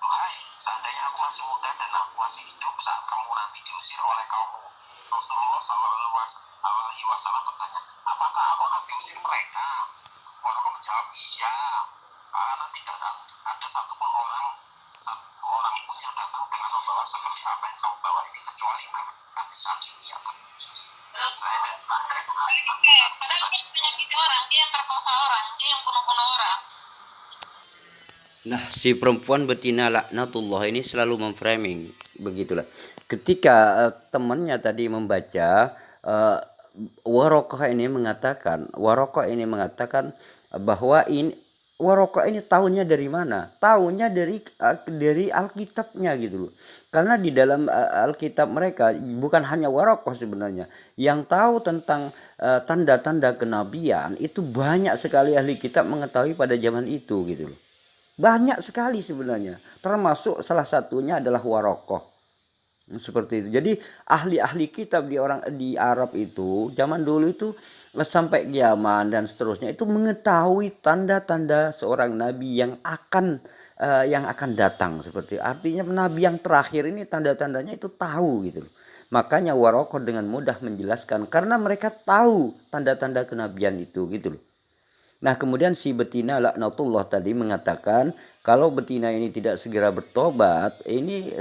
B: Duhai seandainya aku masih muda dan aku masih hidup saat kamu nanti diusir oleh kaummu. Rasulullah SAW bertanya, apakah aku akan diusir mereka? Warokoh menjawab, iya. Karena tidak ada satu orang pun yang datang dengan membawa seperti apa yang kamu bawa ini, kecuali akan disakiti atau diusir. Padahal dia menyakiti orang, dia yang perkosa orang, dia yang bunuh-bunuh orang.
A: Nah, si perempuan betina laknatullah ini selalu memframing begitulah. Ketika temannya tadi membaca Warokoh ini mengatakan bahwa ini Waraqah ini tahunya dari mana? Tahunya dari Alkitabnya gitu loh. Karena di dalam Alkitab mereka bukan hanya Waraqah sebenarnya. Yang tahu tentang tanda-tanda kenabian itu banyak sekali ahli kitab mengetahui pada zaman itu gitu loh. Banyak sekali sebenarnya. Termasuk salah satunya adalah Waraqah. Seperti itu. Jadi ahli-ahli kitab di Arab itu zaman dulu itu sampai Yaman dan seterusnya itu mengetahui tanda-tanda seorang nabi yang akan datang, seperti artinya nabi yang terakhir ini tanda-tandanya itu tahu gitu. Makanya Waraqah dengan mudah menjelaskan karena mereka tahu tanda-tanda kenabian itu gitu loh. Nah, kemudian si betina laknatullah tadi mengatakan kalau betina ini tidak segera bertobat, ini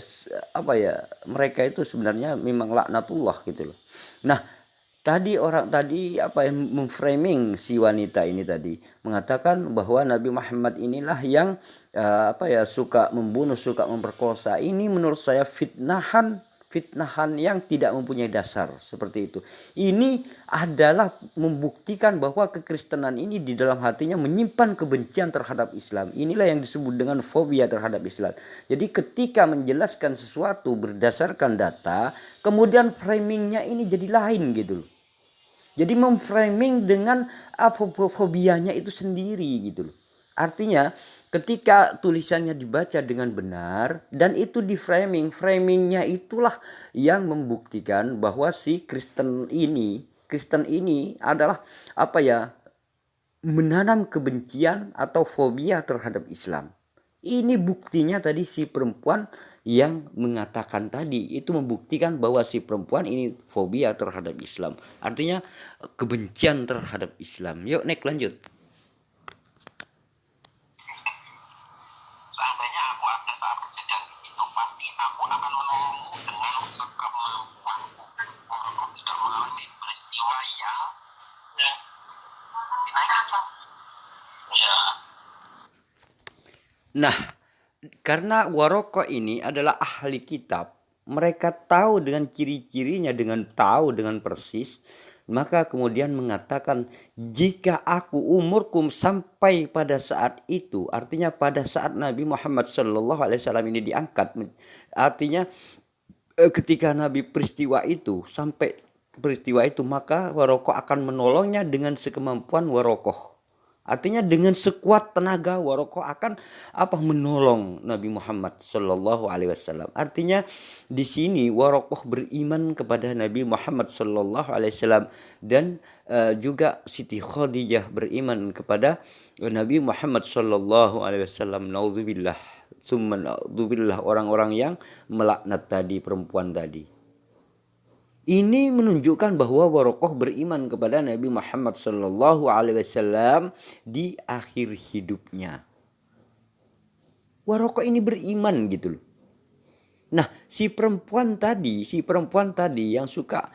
A: apa ya? Mereka itu sebenarnya memang laknatullah gitu loh. Nah, tadi apa yang memframing si wanita ini tadi mengatakan bahwa Nabi Muhammad inilah yang apa ya, suka membunuh, suka memperkosa. Ini menurut saya fitnahan yang tidak mempunyai dasar seperti itu. Ini adalah membuktikan bahwa kekristenan ini di dalam hatinya menyimpan kebencian terhadap Islam. Inilah yang disebut dengan fobia terhadap Islam. Jadi ketika menjelaskan sesuatu berdasarkan data, kemudian framingnya ini jadi lain gitu loh. Jadi memframing dengan fobianya itu sendiri gitu loh. Artinya ketika tulisannya dibaca dengan benar dan itu di framingnya itulah yang membuktikan bahwa si Kristen ini adalah apa ya, menanam kebencian atau fobia terhadap Islam. Ini buktinya tadi si perempuan yang mengatakan tadi itu membuktikan bahwa si perempuan ini fobia terhadap Islam. Artinya kebencian terhadap Islam. Yuk next lanjut.
B: Seandainya aku ada saat kejadian itu, pasti aku akan menolongmu dengan sekemampuanku. Warokah tidak mengalami peristiwa yang dinaikkan. Ya.
A: Nah, karena Waraqah ini adalah ahli kitab, mereka tahu dengan ciri-cirinya, tahu dengan persis, maka kemudian mengatakan jika aku umurku sampai pada saat itu, artinya pada saat Nabi Muhammad SAW ini diangkat, artinya ketika Nabi sampai peristiwa itu, maka Waraqah akan menolongnya dengan sekemampuan Waraqah. Artinya dengan sekuat tenaga Waraqah akan menolong Nabi Muhammad Sallallahu Alaihi Wasallam. Artinya di sini Waraqah beriman kepada Nabi Muhammad Sallallahu Alaihi Wasallam dan juga Siti Khadijah beriman kepada Nabi Muhammad Sallallahu Alaihi Wasallam. Nauzubillah, summa nauzubillah, orang-orang yang melaknat tadi perempuan tadi. Ini menunjukkan bahwa Waraqah beriman kepada Nabi Muhammad Sallallahu Alaihi Wasallam di akhir hidupnya. Waraqah ini beriman gitu loh. Nah, si perempuan tadi yang suka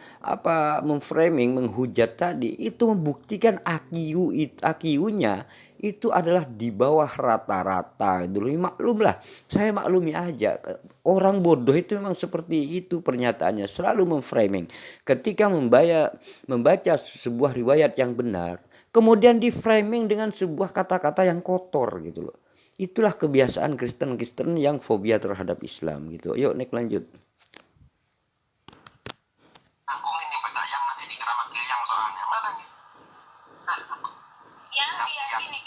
A: memframing, menghujat tadi, itu membuktikan IQ-nya itu adalah di bawah rata-rata gitu loh. Maklumlah, saya maklumi aja. Orang bodoh itu memang seperti itu pernyataannya, selalu memframing. Ketika membaca sebuah riwayat yang benar, kemudian di-framing dengan sebuah kata-kata yang kotor gitu loh. Itulah kebiasaan Kristen yang fobia terhadap Islam gitu. Yuk next lanjut.
B: Aku ini baca yang nanti di Keramat yang soalnya mana nih? Yang ini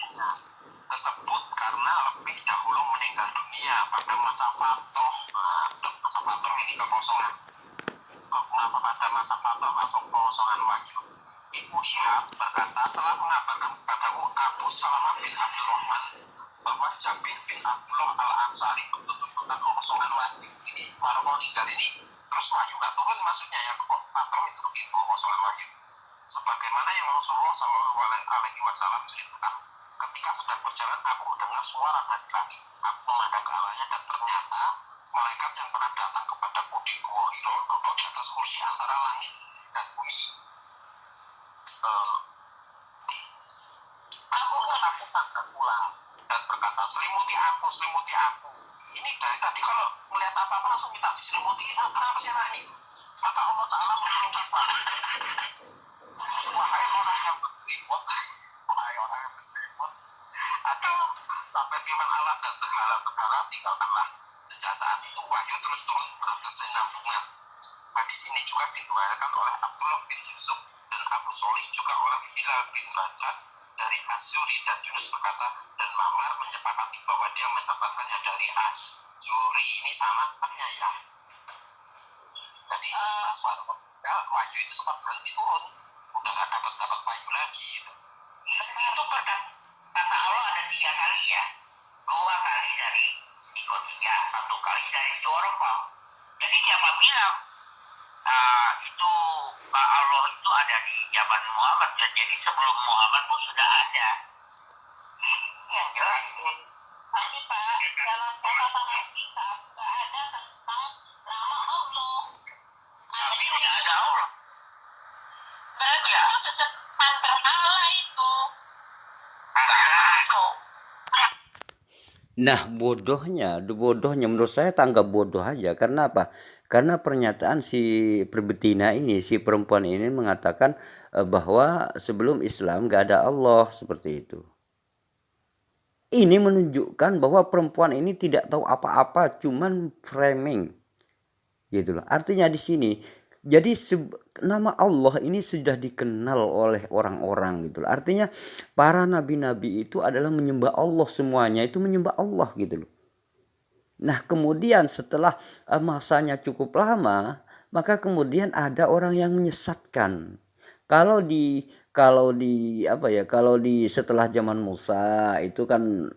B: tersebut karena lebih dahulu meninggal dunia pada masa Fatoh. Masa Fatoh ini kekosongan. Pada masa Fatoh masuk kekosongan wahyu. Ibu Syihab berkata telah mengabarkan kepadaku Abu Salamah bin Abdurrahman bahwa Jabir bin Abdullah al-Ansari betul-betul kekosongan wahyu. Ini para meninggal ini terus wahyu gak turun, maksudnya ya Fatoh itu begitu kekosongan wahyu. Sebagaimana yang Rasulullah Shallallahu Alaihi Wasallam ceritakan, ketika sedang berjalan aku mendengar suara dari langit. Aku memandang ke arahnya dan ternyata malaikat yang pernah datang kepadaku di Gua Hiro duduk di atas kursi antara langit dan bumi. Aku tangkap pulang dan berkata, selimuti aku. Ini dari tadi kalau melihat apa-apa langsung minta diselimuti. Kenapa sih anak ini? Maka Allah Ta'ala menolong aku. Wahai orang yang berselimut, aduh, zaman Muhammad, ya, jadi sebelum Muhammad pun sudah ada. Yang jelas ini. Tapi Pak, dalam catatan Alkitab nggak ada tentang nama Allah. Tapi tidak ada Allah. Berarti ya, itu sesembahan berhala itu. Tahu.
A: Nah, bodohnya menurut saya tanggap bodoh aja. Karena apa? Karena pernyataan si perbetina ini, si perempuan ini mengatakan bahwa sebelum Islam gak ada Allah, seperti itu. Ini menunjukkan bahwa perempuan ini tidak tahu apa-apa, cuman framing, gitu loh. Artinya di sini, jadi nama Allah ini sudah dikenal oleh orang-orang, gitu loh. Artinya para nabi-nabi itu adalah menyembah Allah, semuanya itu menyembah Allah, gitu loh. Nah, kemudian setelah masanya cukup lama, maka kemudian ada orang yang menyesatkan. Kalau di setelah zaman Musa itu kan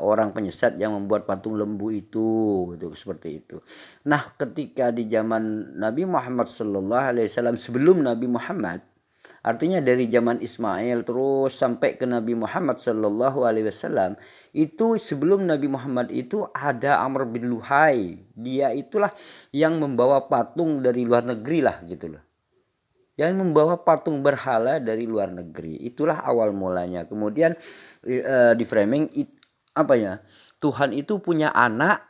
A: orang penyesat yang membuat patung lembu itu, gitu, seperti itu. Nah, ketika di zaman Nabi Muhammad sallallahu alaihi wasallam, sebelum Nabi Muhammad, artinya dari zaman Ismail terus sampai ke Nabi Muhammad sallallahu alaihi wasallam, itu sebelum Nabi Muhammad itu ada Amr bin Luhai. Dia itulah yang membawa patung dari luar negeri lah, gitu loh. Yang membawa patung berhala dari luar negeri. Itulah awal mulanya. Kemudian di framing Tuhan itu punya anak.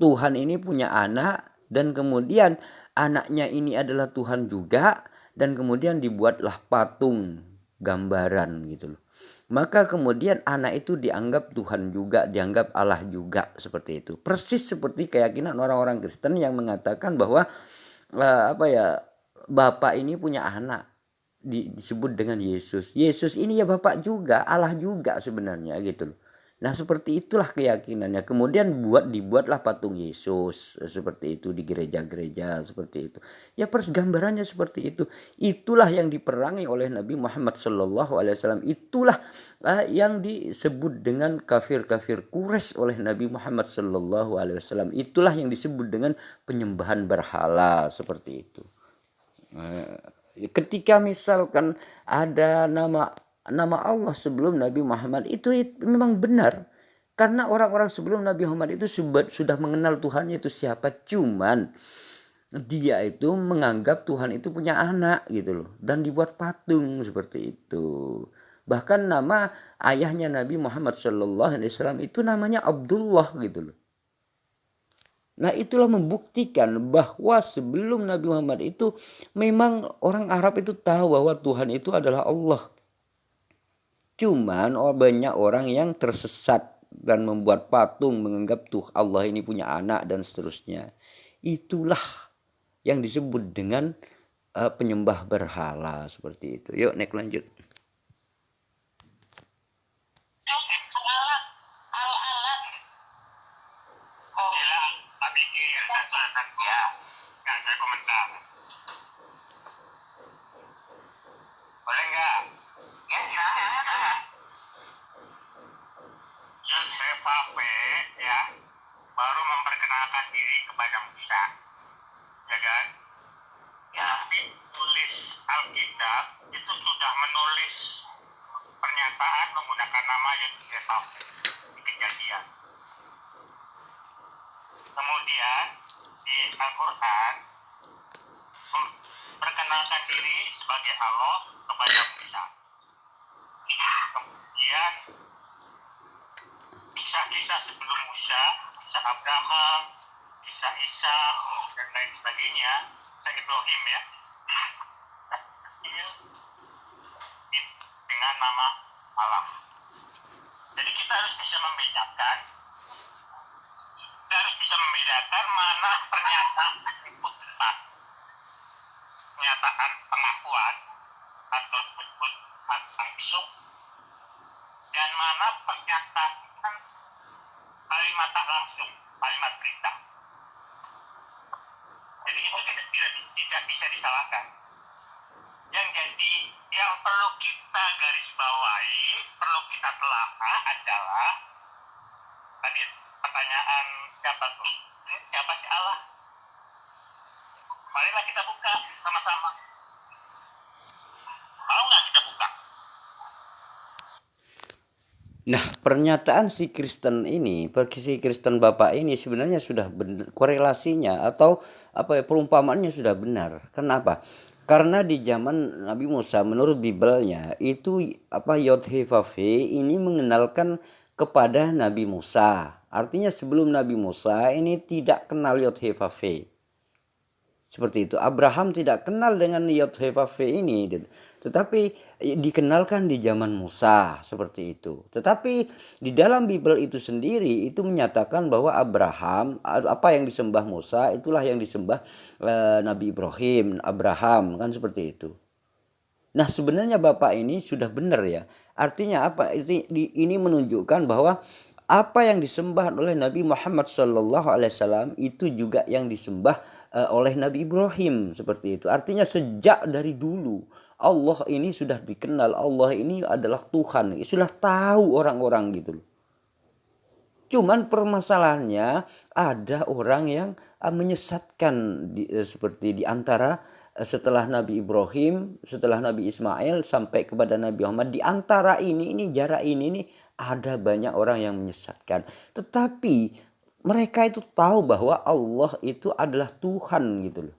A: Tuhan ini punya anak, dan kemudian anaknya ini adalah Tuhan juga, dan kemudian dibuatlah patung gambaran, gitu loh. Maka kemudian anak itu dianggap Tuhan juga, dianggap Allah juga, seperti itu. Persis seperti keyakinan orang-orang Kristen yang mengatakan bahwa Bapak ini punya anak, disebut dengan Yesus. Yesus ini ya Bapak juga, Allah juga sebenarnya, gitu loh. Nah, seperti itulah keyakinannya. Kemudian dibuatlah patung Yesus seperti itu di gereja-gereja seperti itu. Ya, gambarannya seperti itu. Itulah yang diperangi oleh Nabi Muhammad sallallahu alaihi wasallam. Itulah yang disebut dengan kafir-kafir Quraisy oleh Nabi Muhammad sallallahu alaihi wasallam. Itulah yang disebut dengan penyembahan berhala, seperti itu. Ketika misalkan ada nama Allah sebelum Nabi Muhammad, itu memang benar, karena orang-orang sebelum Nabi Muhammad itu sudah mengenal Tuhannya itu siapa. Cuman dia itu menganggap Tuhan itu punya anak, gitu loh, dan dibuat patung seperti itu. Bahkan nama ayahnya Nabi Muhammad sallallahu alaihi wasallam itu namanya Abdullah, gitu loh. Nah, itulah membuktikan bahwa sebelum Nabi Muhammad itu memang orang Arab itu tahu bahwa Tuhan itu adalah Allah. Cuman banyak orang yang tersesat dan membuat patung, menganggap Allah ini punya anak dan seterusnya. Itulah yang disebut dengan penyembah berhala, seperti itu. Yuk, next lanjut.
B: Saya komentar. Boleh nggak? Ya, silakan. Yosefave ya baru memperkenalkan diri kepada Musa, ya kan? Ya. Tapi tulis Alkitab itu sudah menulis pernyataan menggunakan nama Yosefave di Kejadian. Kemudian di Al-Quran perkenalkan diri sebagai Allah kepada Musa. Kemudian kisah-kisah sebelum Musa, kisah Abraham, kisah Isa dan lain sebagainya, kisah Ibrahim ya, dengan nama Allah. Jadi kita harus bisa membedakan mana pernyataan putusan, pernyataan pengakuan atau langsung, dan mana pernyataan kalimat tak langsung, kalimat perintah. Jadi itu tidak bisa disalahkan. Yang perlu kita garis bawahi, perlu kita telaah adalah tadi pertanyaan siapa sih Allah? Marilah kita buka sama-sama. Mau nggak kita buka?
A: Nah, pernyataan si Kristen ini, si Kristen Bapak ini sebenarnya sudah benar, korelasinya atau apa ya, perumpamaannya sudah benar. Kenapa? Karena di zaman Nabi Musa menurut Biblenya itu apa, Yod He Vav He ini mengenalkan kepada Nabi Musa. Artinya sebelum Nabi Musa ini tidak kenal Yod He Vav He. Seperti itu. Abraham tidak kenal dengan Yod He Vav He ini, tetapi dikenalkan di zaman Musa seperti itu. Tetapi di dalam Bible itu sendiri itu menyatakan bahwa Abraham, apa yang disembah Musa itulah yang disembah Nabi Ibrahim, Abraham, kan seperti itu. Nah, sebenarnya Bapak ini sudah benar ya. Artinya apa? Ini menunjukkan bahwa apa yang disembah oleh Nabi Muhammad SAW itu juga yang disembah oleh Nabi Ibrahim, seperti itu. Artinya sejak dari dulu Allah ini sudah dikenal, Allah ini adalah Tuhan, sudah tahu orang-orang gitu loh. Cuman permasalahannya ada orang yang menyesatkan seperti di antara setelah Nabi Ibrahim, setelah Nabi Ismail sampai kepada Nabi Muhammad, di antara ini jarak ini nih ada banyak orang yang menyesatkan. Tetapi mereka itu tahu bahwa Allah itu adalah Tuhan gitu loh.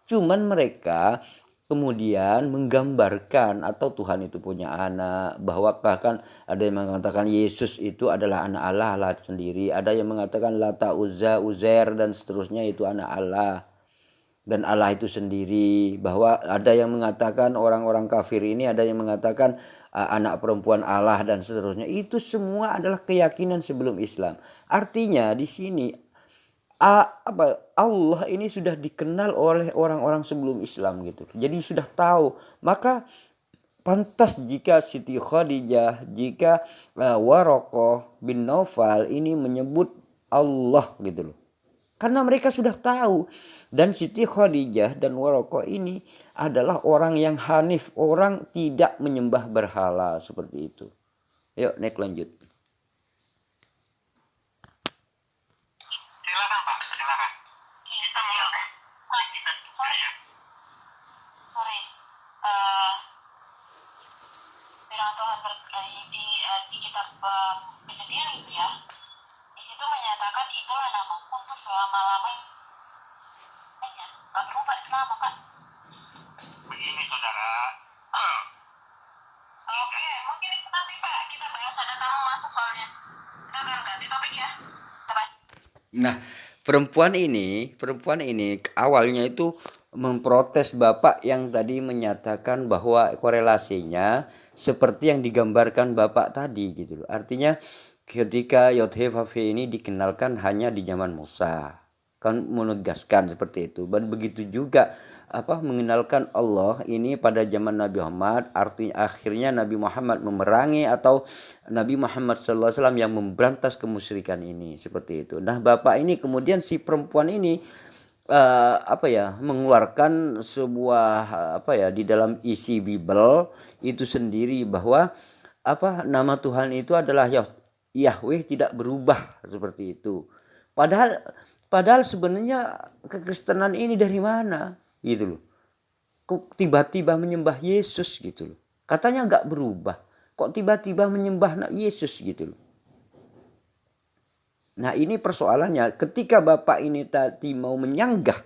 A: Cuman mereka kemudian menggambarkan atau Tuhan itu punya anak, bahwa bahkan ada yang mengatakan Yesus itu adalah anak Allah, Allah sendiri. Ada yang mengatakan Lata, Uzza, Uzair dan seterusnya itu anak Allah. Dan Allah itu sendiri. Bahwa ada yang mengatakan orang-orang kafir ini, ada yang mengatakan anak perempuan Allah dan seterusnya. Itu semua adalah keyakinan sebelum Islam. Artinya di sini Allah ini sudah dikenal oleh orang-orang sebelum Islam gitu. Jadi sudah tahu. Maka pantas jika Siti Khadijah, jika Waraqah bin Naufal ini menyebut Allah gitu loh. Karena mereka sudah tahu. Dan Siti Khadijah dan Waraqah ini adalah orang yang hanif, orang tidak menyembah berhala seperti itu. Yuk, next lanjut.
B: Silakan Pak, silakan. Kita mulai. Kita saya.
C: Sorry. Firman Tuhan di kitab Kejadian itu ya, di situ menyatakan itulah namaku untuk selama-lamanya, gak berubah itu nama Kak.
B: Begini saudara.
C: Oke, mungkin itu nanti Pak kita bahas, ada tamu masuk soalnya. Kita akan ganti topik ya. Kita bahas.
A: Nah, perempuan ini awalnya itu memprotes Bapak yang tadi menyatakan bahwa korelasinya seperti yang digambarkan Bapak tadi gitu loh. Artinya ketika Yod He Vav He ini dikenalkan hanya di zaman Musa, kan menegaskan seperti itu. Dan begitu juga mengenalkan Allah ini pada zaman Nabi Muhammad, artinya akhirnya Nabi Muhammad memerangi atau Nabi Muhammad SAW yang memberantas kemusyrikan ini, seperti itu. Nah, Bapak ini kemudian si perempuan ini mengeluarkan sebuah di dalam isi Bible itu sendiri bahwa nama Tuhan itu adalah Yahweh, tidak berubah seperti itu. Padahal sebenarnya kekristenan ini dari mana gitu loh. Kok tiba-tiba menyembah Yesus gitu loh. Katanya nggak berubah. Kok tiba-tiba menyembah Yesus gitu loh. Nah, ini persoalannya ketika Bapak ini tadi mau menyanggah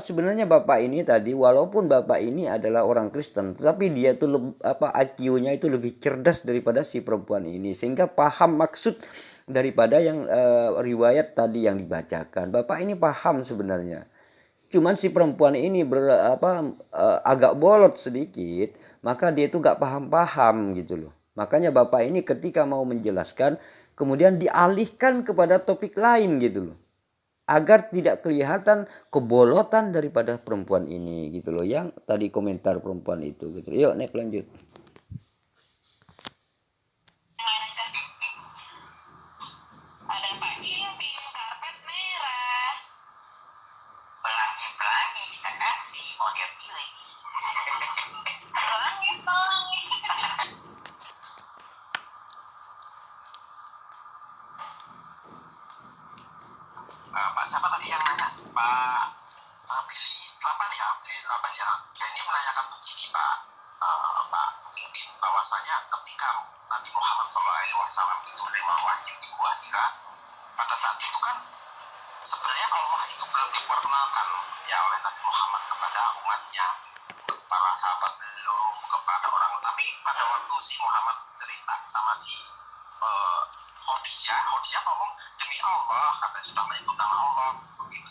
A: sebenarnya Bapak ini tadi, walaupun Bapak ini adalah orang Kristen, tetapi dia tuh IQ-nya itu lebih cerdas daripada si perempuan ini, sehingga paham maksud daripada yang riwayat tadi yang dibacakan. Bapak ini paham sebenarnya. Cuman si perempuan ini agak bolot sedikit, maka dia itu gak paham-paham gitu loh. Makanya Bapak ini ketika mau menjelaskan kemudian dialihkan kepada topik lain gitu loh, agar tidak kelihatan kebolotan daripada perempuan ini gitu loh, yang tadi komentar perempuan itu gitu. Yuk, next lanjut.
C: Yang lain aja. Ada Pak Kimping, karpet merah.
B: Pelangi-pelangi kita kasih, mau dia pilih.
C: Pelangi.
B: Pak siapa tadi yang nanya? Pak pilih 8 ya? Pilih 8 ya? Dan ini menanyakan Pak Pimpin, bahwasanya ketika Nabi Muhammad SAW itu menerima wahyu di Gua Hira, pada saat itu kan sebenarnya Allah itu belum diperkenalkan ya oleh Nabi Muhammad kepada umatnya, para sahabat belum, kepada orang. Tapi pada waktu si Muhammad cerita sama si Khadijah ngomong, demi Allah, kata sudah menyebut nama Allah, begitu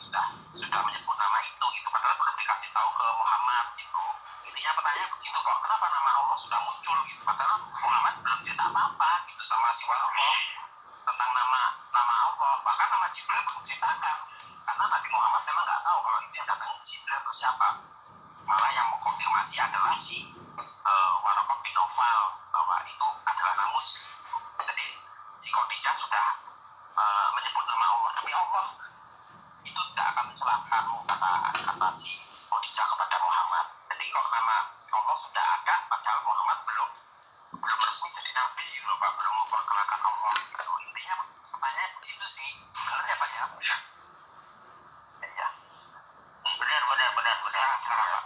B: sudah menyebut nama itu gitu, padahal belum dikasih tahu ke Muhammad gitu. Intinya pertanyaan begitu kok, kenapa nama Allah sudah muncul gitu, padahal Muhammad belum cerita apa-apa gitu sama si Warokoh tentang nama Allah, bahkan nama Jibril belum ceritakan, karena Nabi Muhammad memang nggak tahu kalau itu yang datang Jibril atau siapa. Malah yang mengkonfirmasi adalah si Warokoh bin Nawfal bahwa itu adalah nama Muslim. Jadi si Khadijah sudah menyebut nama Allah, demi Allah itu tidak akan mencelakakanmu, kata si Khadijah kepada Muhammad. Jadi kok nama Allah sudah ada padahal Muhammad belum resmi jadi nabi gitu loh Pak, belum memperkenalkan Allah gitu. Intinya pertanyaan begitu sih, benar ya Pak ya? Ya. Benar. Silakan Pak.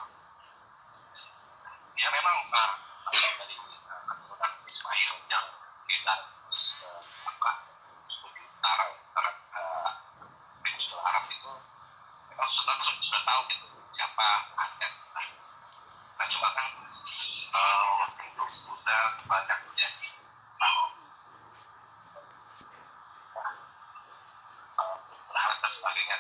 D: Ya memang dari keturunan Ismail yang kita di utara peninsula Arab itu memang sudah tahu gitu siapa ada. Nah cuma kan waktu sudah banyak jadi berharap dan sebagainya.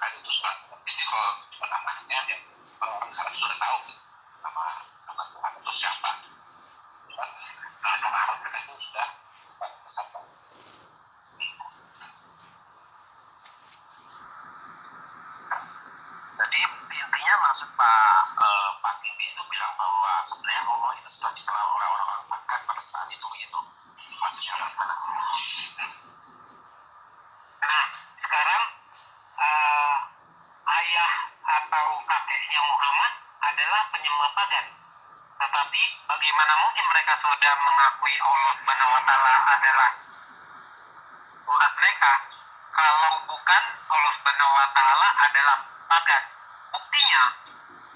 D: Kan itu sudah, jadi kalau cuma namanya ya orang-orang sana sudah tahu gitu, nama Tuhan itu siapa. Cuma nama Arab kita itu sudah siapa.
B: Jadi intinya maksud Pak Timbi itu bilang bahwa sebenarnya Allah itu sudah dikenal oleh orang-orang Mekah pada saat itu gitu. Maksudnya apa?
D: Nah sekarang ayah atau kakeknya Muhammad adalah penyembah pagan. Tetapi bagaimana mungkin mereka sudah mengakui Allah Subhanahu wa Ta'ala adalah Tuhan mereka kalau bukan Allah Subhanahu wa Ta'ala adalah pagan. Buktinya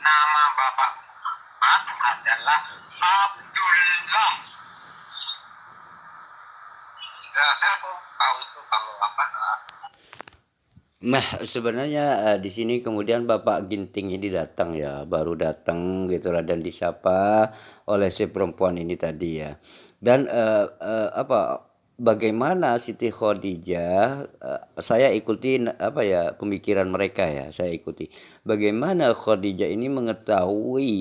D: nama Bapak Muhammad adalah Abdullah. Ya, saya mau tahu itu kalau apa.
A: Nah, sebenarnya di sini kemudian Bapak Ginting ini datang ya, baru datang gitulah dan disapa oleh si perempuan ini tadi ya. Dan bagaimana Siti Khadijah, saya ikuti pemikiran mereka ya, saya ikuti. Bagaimana Khadijah ini mengetahui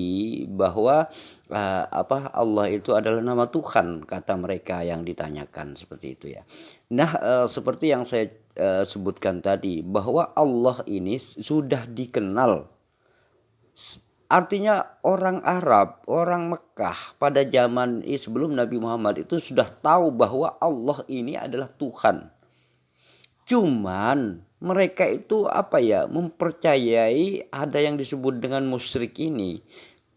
A: bahwa Allah itu adalah nama Tuhan, kata mereka yang ditanyakan seperti itu ya. Nah, seperti yang saya sebutkan tadi bahwa Allah ini sudah dikenal. Artinya orang Arab, orang Mekah pada zaman sebelum Nabi Muhammad itu sudah tahu bahwa Allah ini adalah Tuhan. Cuman mereka itu mempercayai ada yang disebut dengan musyrik ini.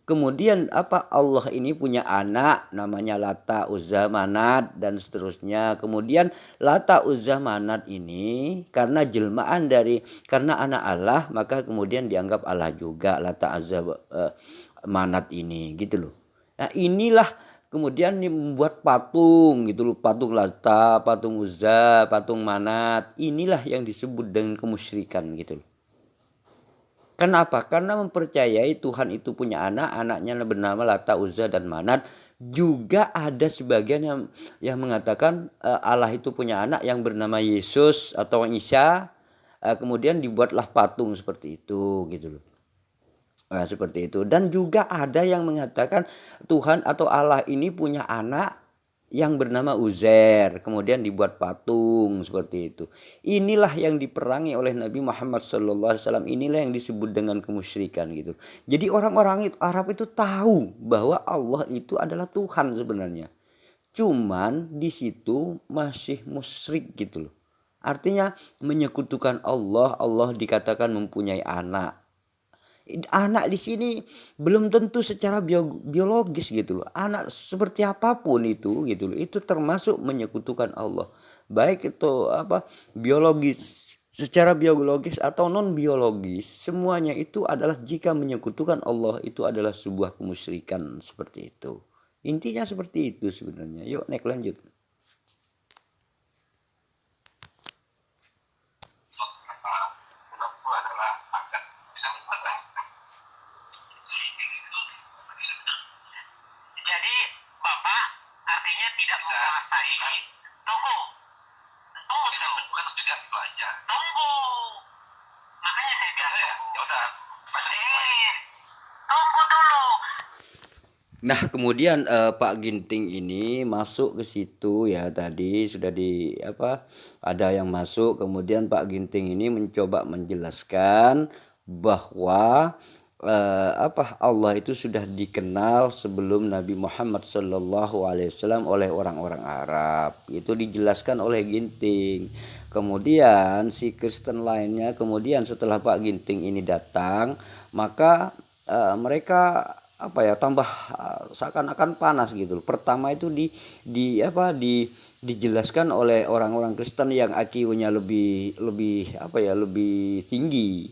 A: Kemudian Allah ini punya anak namanya Lata, Uzza, Manat dan seterusnya. Kemudian Lata, Uzza, Manat ini karena jelmaan karena anak Allah, maka kemudian dianggap Allah juga Lata, Uzza, Manat ini gitu loh. Nah, inilah kemudian membuat patung gitu loh, patung Lata, patung Uzza, patung Manat. Inilah yang disebut dengan kemusyrikan gitu loh. Kenapa? Karena mempercayai Tuhan itu punya anak, anaknya bernama Lata, Uzza, dan Manat. Juga ada sebagian yang mengatakan Allah itu punya anak yang bernama Yesus atau Isa. Kemudian dibuatlah patung seperti itu gitu loh. Nah, seperti itu. Dan juga ada yang mengatakan Tuhan atau Allah ini punya anak yang bernama Uzair, kemudian dibuat patung seperti itu. Inilah yang diperangi oleh Nabi Muhammad SAW. Inilah yang disebut dengan kemusyrikan gitu. Jadi orang-orang Arab itu tahu bahwa Allah itu adalah Tuhan sebenarnya. Cuman di situ masih musyrik gitu loh. Artinya menyekutukan Allah. Allah dikatakan mempunyai anak. Anak di sini belum tentu secara biologis gitu loh. Anak seperti apapun itu gitu loh. Itu termasuk menyekutukan Allah. Baik itu biologis secara biologis atau non biologis, semuanya itu adalah jika menyekutukan Allah itu adalah sebuah kemusyrikan seperti itu. Intinya seperti itu sebenarnya. Yuk naik lanjut.
D: Itu adalah agak bisa berubah.
B: Jadi Bapak artinya tidak menguasai. Tunggu.
D: Bisa berubah atau tidak itu aja.
B: Tunggu. Makanya saya bilang
D: Ya udah.
B: tunggu dulu.
A: Nah, kemudian Pak Ginting ini masuk ke situ ya, tadi sudah ada yang masuk, kemudian Pak Ginting ini mencoba menjelaskan bahwa Allah itu sudah dikenal sebelum Nabi Muhammad SAW oleh orang-orang Arab. Itu dijelaskan oleh Ginting. Kemudian si Kristen lainnya, kemudian setelah Pak Ginting ini datang, maka mereka tambah seakan-akan panas gitu. Pertama itu dijelaskan oleh orang-orang Kristen yang IQ-nya lebih tinggi.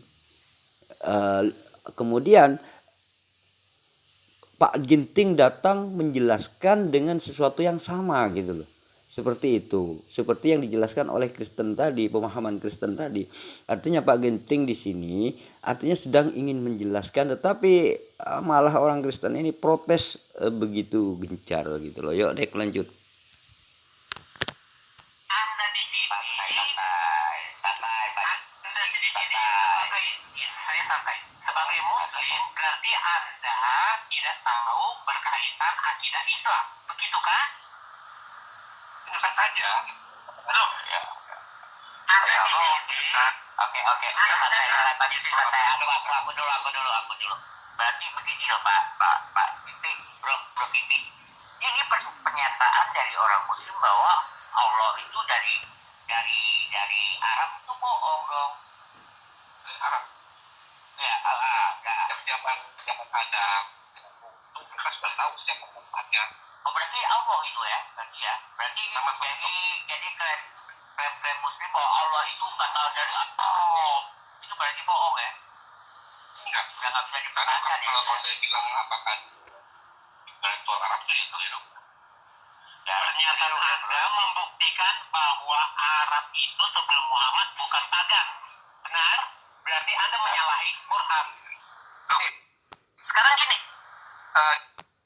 A: Kemudian Pak Ginting datang menjelaskan dengan sesuatu yang sama gitu loh. Seperti itu, seperti yang dijelaskan oleh Kristen tadi, pemahaman Kristen tadi. Artinya Pak Ginting di sini artinya sedang ingin menjelaskan, tetapi malah orang Kristen ini protes begitu gencar gitu loh. Yuk dek lanjut.
B: Anda di sini
C: santai Pak.
B: Anda di sini saya santai. Sebagai Muslim berarti Anda tidak tahu berkaitan akidah Islam, begitu kan?
D: Bukan saja.
B: Loh,
D: Ya.
B: Anda di sini.
C: Oke. Santai Pak Yusuf, santai. Aku dulu. Berarti begini loh Pak Ginting, Bro Ginting. Ini pernyataan dari orang Muslim bahwa Allah itu dari Arab itu bohong dong.
D: Arab.
C: Ya,
D: Sejak zaman Adam itu mereka sudah tahu siapa Tuhannya.
C: Oh, berarti Allah itu ya, berarti jadi klaim Muslim bahwa Allah itu nggak tahu dari itu berarti bohong ya?
D: Enggak
C: Bisa
D: karena
C: dipertahankan ya.
D: kalau saya bilang apakah intelektual Arab itu ya keliru.
B: Pernyataan Anda membuktikan bahwa Arab itu sebelum Muhammad bukan pagan. Benar? Berarti Anda menyalahi Quran.
D: Oke.
B: Sekarang gini.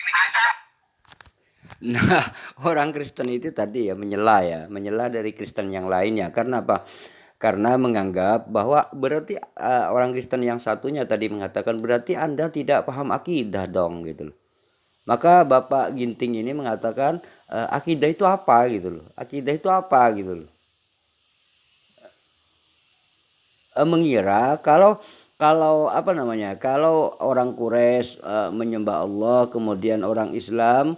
D: Ini saya
A: Nah, orang Kristen itu tadi ya menyela dari Kristen yang lainnya. Karena apa? Karena menganggap bahwa berarti orang Kristen yang satunya tadi mengatakan berarti Anda tidak paham akidah dong gitu loh. Maka Bapak Ginting ini mengatakan akidah itu apa gitu loh. Akidah itu apa gitu loh. Mengira kalau kalau orang Quraisy menyembah Allah, kemudian orang Islam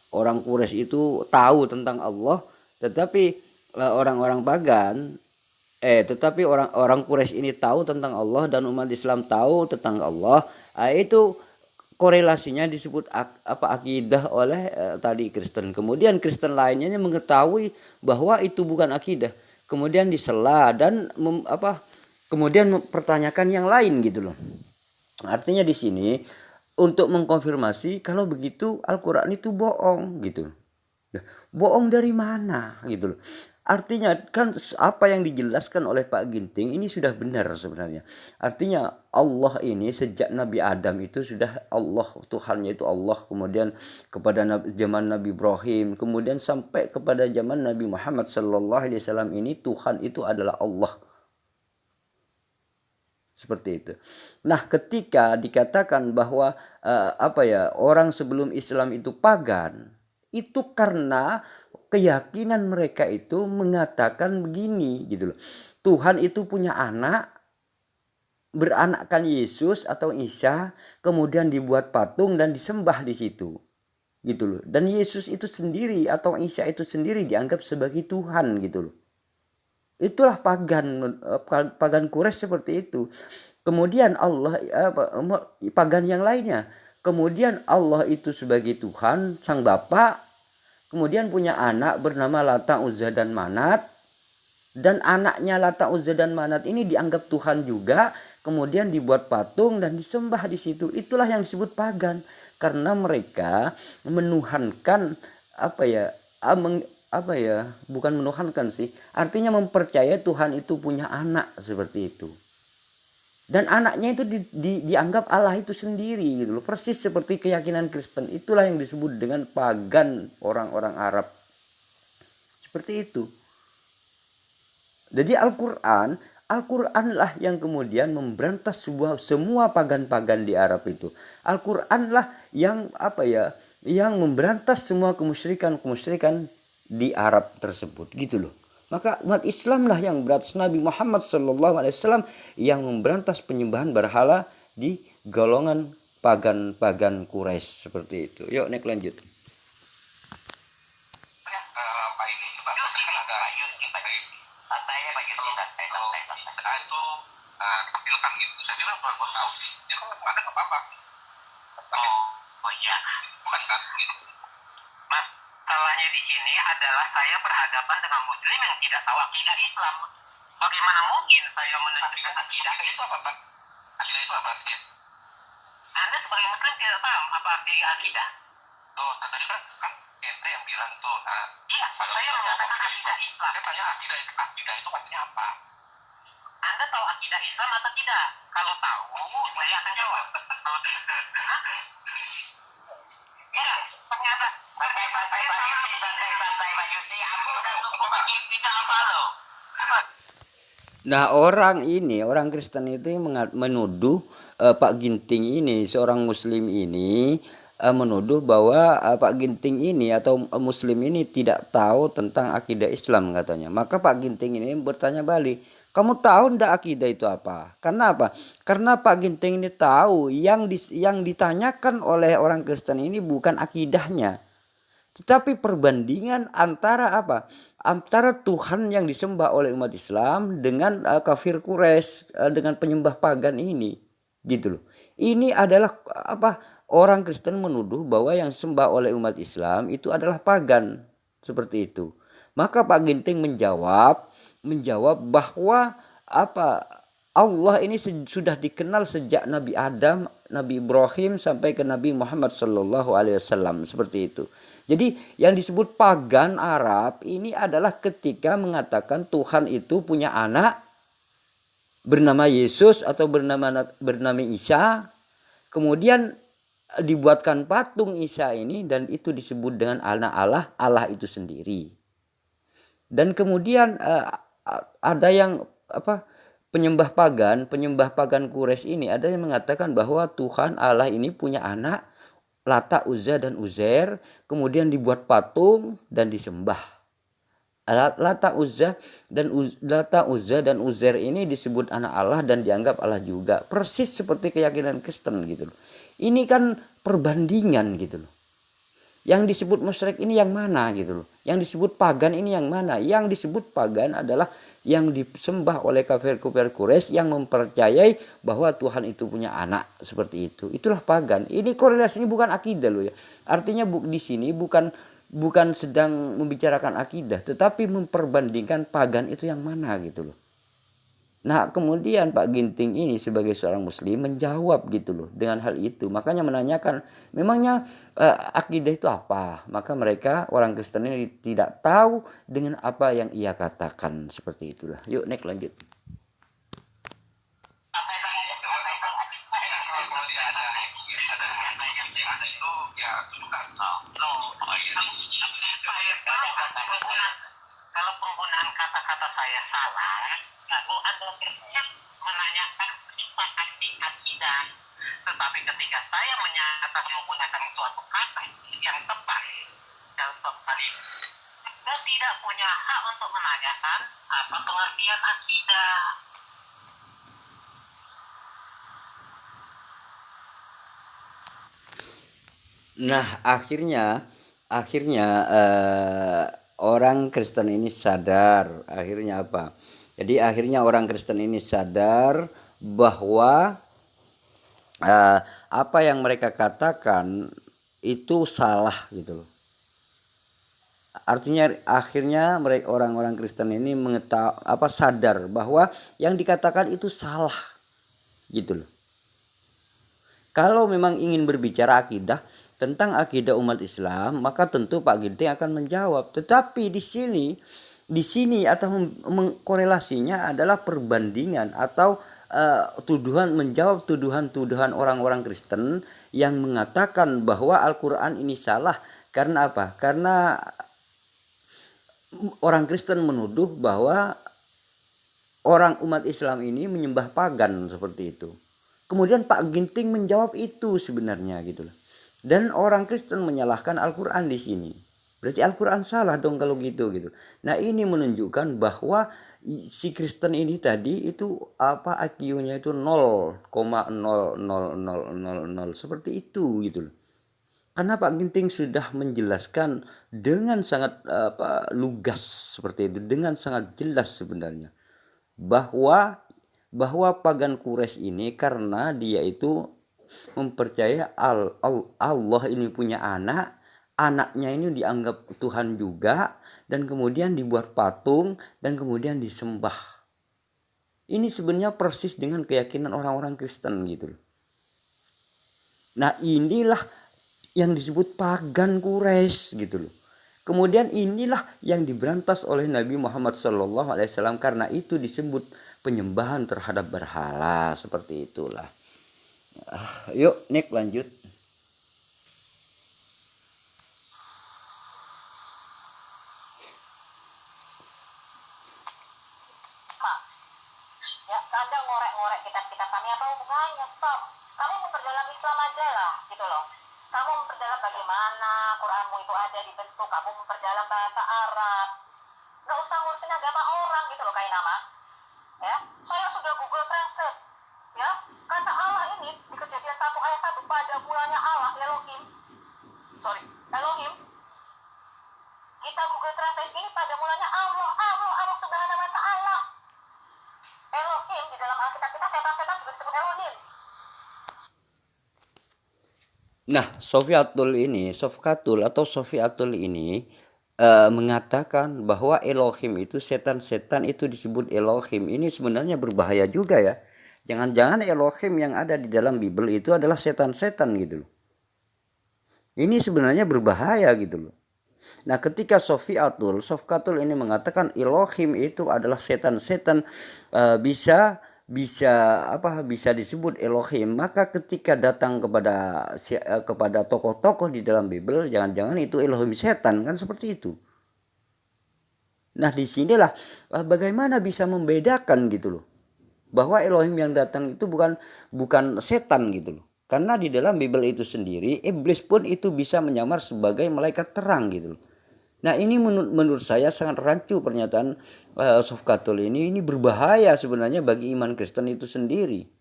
A: orang Quraisy itu tahu tentang Allah, tetapi orang-orang pagan tetapi orang Quraisy ini tahu tentang Allah dan umat Islam tahu tentang Allah. Itu korelasinya disebut akidah oleh tadi Kristen. Kemudian Kristen lainnya mengetahui bahwa itu bukan akidah, kemudian disela dan kemudian mempertanyakan yang lain gitu loh. Artinya di sini untuk mengkonfirmasi kalau begitu Al-Qur'an itu bohong gitu. Nah, bohong dari mana gitu loh. Artinya kan apa yang dijelaskan oleh Pak Ginting ini sudah benar sebenarnya. Artinya Allah ini sejak Nabi Adam itu sudah Allah, Tuhannya itu Allah, kemudian kepada zaman Nabi Ibrahim, kemudian sampai kepada zaman Nabi Muhammad SAW ini Tuhan itu adalah Allah. Seperti itu. Nah, ketika dikatakan bahwa orang sebelum Islam itu pagan, itu karena keyakinan mereka itu mengatakan begini gitu loh. Tuhan itu punya anak, beranakkan Yesus atau Isa, kemudian dibuat patung dan disembah di situ. Gitu loh. Dan Yesus itu sendiri atau Isa itu sendiri dianggap sebagai Tuhan gitu loh. Itulah pagan Quraisy seperti itu. Kemudian Allah pagan yang lainnya. Kemudian Allah itu sebagai Tuhan, Sang Bapa, kemudian punya anak bernama Lata, Uzza dan Manat. Dan anaknya Lata, Uzza dan Manat ini dianggap Tuhan juga, kemudian dibuat patung dan disembah di situ. Itulah yang disebut pagan, karena mereka menuhankan apa ya? Apa ya? Bukan menuhankan sih. Artinya mempercayai Tuhan itu punya anak seperti itu. Dan anaknya itu dianggap Allah itu sendiri gitu loh. Persis seperti keyakinan Kristen. Itulah yang disebut dengan pagan orang-orang Arab. Seperti itu. Jadi Al-Quran lah yang kemudian memberantas semua pagan-pagan di Arab itu. Al-Quran lah yang yang memberantas semua kemusyrikan di Arab tersebut gitu loh. Maka umat Islam lah yang berantas, Nabi Muhammad SAW yang memberantas penyembahan berhala di golongan pagan-pagan Quraisy seperti itu. Yuk naik lanjut.
B: Masalahnya di sini adalah saya berhadapan dengan muslim yang tidak tahu akidah Islam. Bagaimana mungkin saya menunjukkan akidah itu apa, Pak? Akidah itu apa sih? Anda sebagai muslim tidak paham apa arti akidah? Tuh, tadi kan ente yang bilang itu. Nah, iya, saya mengatakan akidah Islam. Saya tanya akidah itu artinya apa? Anda tahu akidah Islam atau tidak? Kalau tahu, saya akan jawab. Kalau tidak, ya, ternyata santai Pak Yusi, aku udah tunggu pakai kita apa lo?
A: Nah orang Kristen itu menuduh Pak Ginting ini, seorang muslim ini menuduh bahwa Pak Ginting ini atau muslim ini tidak tahu tentang akidah Islam katanya. Maka Pak Ginting ini bertanya balik, kamu tahu ndak akidah itu apa? Karena apa? Karena Pak Ginting ini tahu yang ditanyakan oleh orang Kristen ini bukan akidahnya, tetapi perbandingan antara apa? Antara Tuhan yang disembah oleh umat Islam dengan kafir Quraisy, dengan penyembah pagan ini, gitu loh. Ini adalah apa? Orang Kristen menuduh bahwa yang disembah oleh umat Islam itu adalah pagan, seperti itu. Maka Pak Ginting menjawab bahwa apa? Allah ini sudah dikenal sejak Nabi Adam, Nabi Ibrahim sampai ke Nabi Muhammad SAW, seperti itu. Jadi yang disebut pagan Arab ini adalah ketika mengatakan Tuhan itu punya anak bernama Yesus atau bernama Isa, kemudian dibuatkan patung Isa ini dan itu disebut dengan anak Allah itu sendiri. Dan kemudian ada yang penyembah pagan Quraisy ini ada yang mengatakan bahwa Tuhan Allah ini punya anak Lata, Uzza dan Uzair, kemudian dibuat patung dan disembah. Lata, Uzza dan Uzair ini disebut anak Allah dan dianggap Allah juga. Persis seperti keyakinan Kristen gitu loh. Ini kan perbandingan gitu loh. Yang disebut musyrik ini yang mana gitu loh. Yang disebut pagan ini yang mana? Yang disebut pagan adalah yang disembah oleh kafir-kafir Quraisy yang mempercayai bahwa Tuhan itu punya anak, seperti itu. Itulah pagan. Ini korelasinya bukan akidah loh ya. Artinya di sini bukan sedang membicarakan akidah, tetapi memperbandingkan pagan itu yang mana gitu loh. Nah kemudian Pak Ginting ini sebagai seorang muslim menjawab gitu loh dengan hal itu. Makanya menanyakan memangnya akidah itu apa. Maka mereka orang Kristen ini tidak tahu dengan apa yang ia katakan. Seperti itulah. Yuk next lanjut.
B: Kalau penggunaan kata-kata saya salah, lalu Anda siap menanyakan sifat akidah. Tetapi ketika saya menyatakan menggunakan suatu kata yang tepat dan terbalik, Anda tidak punya hak untuk menanyakan apa pengertian akidah.
A: Nah akhirnya orang Kristen ini sadar. Akhirnya apa? Jadi akhirnya orang Kristen ini sadar bahwa apa yang mereka katakan itu salah gitu loh. artinya akhirnya mereka orang-orang Kristen ini sadar bahwa yang dikatakan itu salah gitu loh. Kalau memang ingin berbicara akidah tentang akidah umat Islam, maka tentu Pak Ginting akan menjawab. Tetapi di sini atau korelasinya adalah perbandingan atau tuduhan, menjawab tuduhan-tuduhan orang-orang Kristen yang mengatakan bahwa Al-Quran ini salah. Karena apa? Karena orang Kristen menuduh bahwa orang umat Islam ini menyembah pagan seperti itu. Kemudian Pak Ginting menjawab itu sebenarnya gitu loh. Dan orang Kristen menyalahkan Al-Quran di sini. Berarti Al-Quran salah dong kalau gitu gitu. Nah, ini menunjukkan bahwa si Kristen ini tadi itu IQ-nya itu 0,00000 seperti itu gitu loh. Karena Pak Ginting sudah menjelaskan dengan sangat lugas seperti itu, dengan sangat jelas sebenarnya bahwa pagan Quraisy ini karena dia itu mempercaya Allah ini punya anak, anaknya ini dianggap Tuhan juga, dan kemudian dibuat patung dan kemudian disembah. Ini sebenarnya persis dengan keyakinan orang-orang Kristen gitu. Nah, inilah yang disebut pagan Quraisy gitu loh. Kemudian inilah yang diberantas oleh Nabi Muhammad SAW, karena itu disebut penyembahan terhadap berhala seperti itulah. Yuk Nick lanjut.
C: Ya, Anda ngorek-ngorek kitab-kitab kami apa hubungannya? Stop. Kamu memperdalam Islam aja lah, gitu loh. Kamu memperdalam bagaimana Quranmu itu ada dibentuk. Kamu memperdalam bahasa Arab. Gak usah ngurusin agama orang gitu loh, kayak nama. Ya, saya sudah Google Translate. Ya, kata Allah ini di Kejadian 1 ayat 1, pada mulanya Allah, Elohim. Kita Google Translate ini pada mulanya Allah Subhanahu wa Ta'ala. Elohim di dalam Alkitab kita, setan-setan juga disebut Elohim.
A: Nah, Sofiatul ini mengatakan bahwa Elohim itu setan-setan itu disebut Elohim. Ini sebenarnya berbahaya juga ya. Jangan-jangan Elohim yang ada di dalam Bible itu adalah setan-setan gitu loh. Ini sebenarnya berbahaya gitu loh. Nah, ketika Sofkatul ini mengatakan Elohim itu adalah setan-setan, bisa disebut Elohim, maka ketika datang kepada tokoh-tokoh di dalam Bible, jangan-jangan itu Elohim setan, kan seperti itu. Nah, disinilah bagaimana bisa membedakan gitu loh, bahwa Elohim yang datang itu bukan setan gitu loh. Karena di dalam Bible itu sendiri, iblis pun itu bisa menyamar sebagai malaikat terang gitu loh. Nah, ini menurut saya sangat rancu pernyataan Sofkatul ini berbahaya sebenarnya bagi iman Kristen itu sendiri.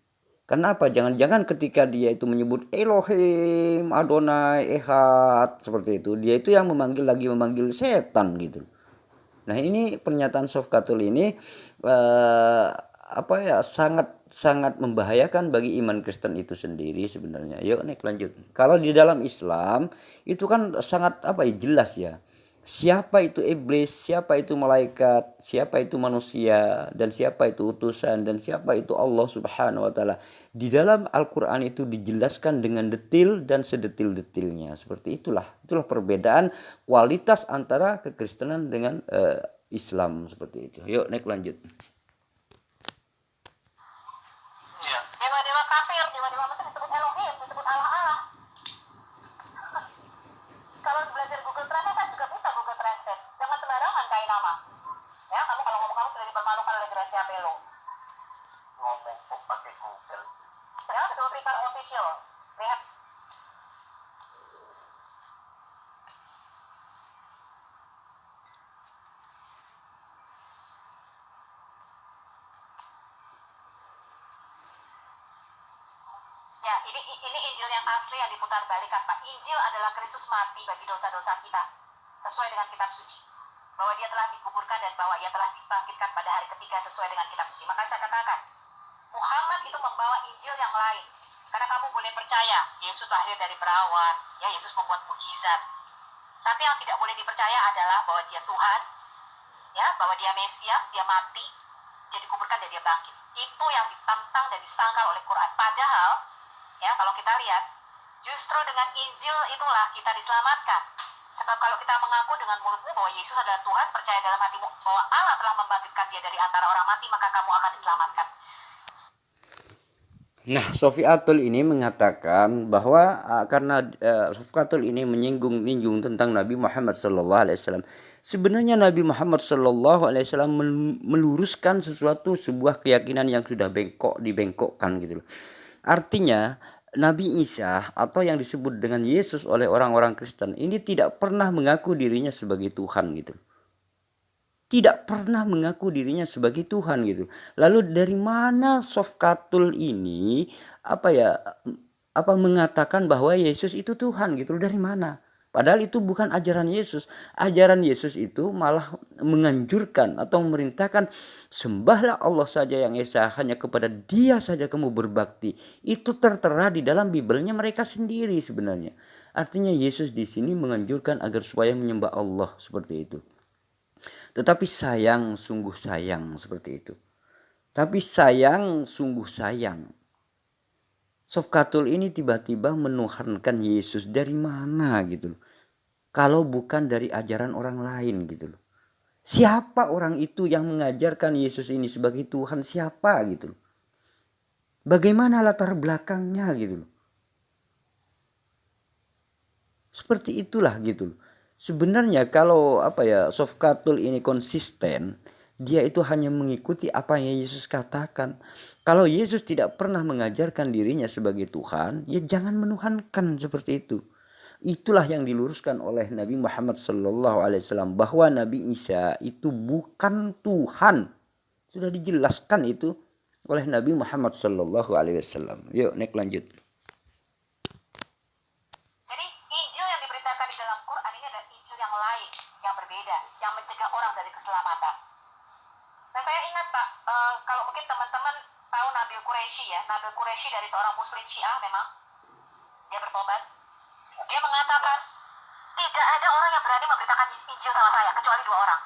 A: Kenapa? Jangan-jangan ketika dia itu menyebut Elohim, Adonai, Ehad seperti itu, dia itu yang memanggil setan gitu. Nah, ini pernyataan Sofkatul ini sangat membahayakan bagi iman Kristen itu sendiri sebenarnya. Yuk Nek lanjut. Kalau di dalam Islam itu kan sangat jelas ya. Siapa itu iblis, siapa itu malaikat, siapa itu manusia, dan siapa itu utusan, dan siapa itu Allah Subhanahu wa Ta'ala. Di dalam Al-Quran itu dijelaskan dengan detil dan sedetil-detilnya. Seperti itulah perbedaan kualitas antara kekristenan dengan Islam seperti itu. Yuk Nek lanjut.
C: Dewa-dewa kafir, dewa-dewa Mesir disebut Elohim, disebut Allah. Kalau belajar Google Translate, saya juga bisa Google Translate. Jangan sembarangan kayak nama. Ya, kamu kalau ngomong kamu sudah dipermalukan oleh Gracia Bello.
B: Ngomong kok pakai Google.
C: Ya, Sulfikar Official. Lihat. Ya, ini Injil yang asli yang diputar balikan, Pak. Injil adalah Kristus mati bagi dosa-dosa kita, sesuai dengan kitab suci. Bahwa dia telah dikuburkan dan bahwa ia telah dibangkitkan pada hari ketiga sesuai dengan kitab suci. Maka saya katakan, Muhammad itu membawa Injil yang lain. Karena kamu boleh percaya, Yesus lahir dari perawan, ya Yesus membuat mukjizat. Tapi yang tidak boleh dipercaya adalah bahwa dia Tuhan, ya, bahwa dia Mesias, dia mati, dia dikuburkan dan dia bangkit. Itu yang ditantang dan disangkal oleh Quran. Padahal, ya, kalau kita lihat, justru dengan Injil itulah kita diselamatkan. Sebab kalau kita mengaku dengan mulutmu bahwa Yesus adalah Tuhan, percaya dalam hatimu bahwa Allah telah membangkitkan dia dari antara orang mati, maka kamu akan diselamatkan.
A: Nah, Sofiatul ini mengatakan bahwa karena Sofiatul ini menyinggung tentang Nabi Muhammad SAW. Sebenarnya Nabi Muhammad SAW meluruskan sebuah keyakinan yang sudah dibengkokkan gitu loh. Artinya Nabi Isa atau yang disebut dengan Yesus oleh orang-orang Kristen ini tidak pernah mengaku dirinya sebagai Tuhan gitu. Tidak pernah mengaku dirinya sebagai Tuhan gitu. Lalu dari mana Sofkatul ini mengatakan bahwa Yesus itu Tuhan gitu? Dari mana? Padahal itu bukan ajaran Yesus. Ajaran Yesus itu malah menganjurkan atau memerintahkan sembahlah Allah saja yang esa, hanya kepada Dia saja kamu berbakti. Itu tertera di dalam Bibelnya mereka sendiri sebenarnya. Artinya Yesus di sini menganjurkan agar supaya menyembah Allah seperti itu. Tetapi sayang, sungguh sayang seperti itu. Tapi sayang, sungguh sayang. Sofkatul ini tiba-tiba menuhankan Yesus dari mana gitu loh. Kalau bukan dari ajaran orang lain gitu loh. Siapa orang itu yang mengajarkan Yesus ini sebagai Tuhan? Siapa gitu loh. Bagaimana latar belakangnya gitu loh. Seperti itulah gitu loh. Sebenarnya kalau Sofkatul ini konsisten, dia itu hanya mengikuti apa yang Yesus katakan. Kalau Yesus tidak pernah mengajarkan dirinya sebagai Tuhan, ya jangan menuhankan seperti itu. Itulah yang diluruskan oleh Nabi Muhammad SAW bahwa Nabi Isa itu bukan Tuhan. Sudah dijelaskan itu oleh Nabi Muhammad SAW. Yuk naik lanjut.
C: Jadi Injil yang diberitakan di dalam Quran ini adalah Injil yang lain, yang berbeda, yang mencegah orang dari keselamatan. Nah, saya ingat Pak, kalau mungkin teman-teman tahu Nabil Quraisy ya, Nabil Quraisy dari seorang Muslim Syiah memang, dia bertobat. Dia mengatakan, tidak ada orang yang berani memberitakan Injil sama saya, kecuali 2 orang.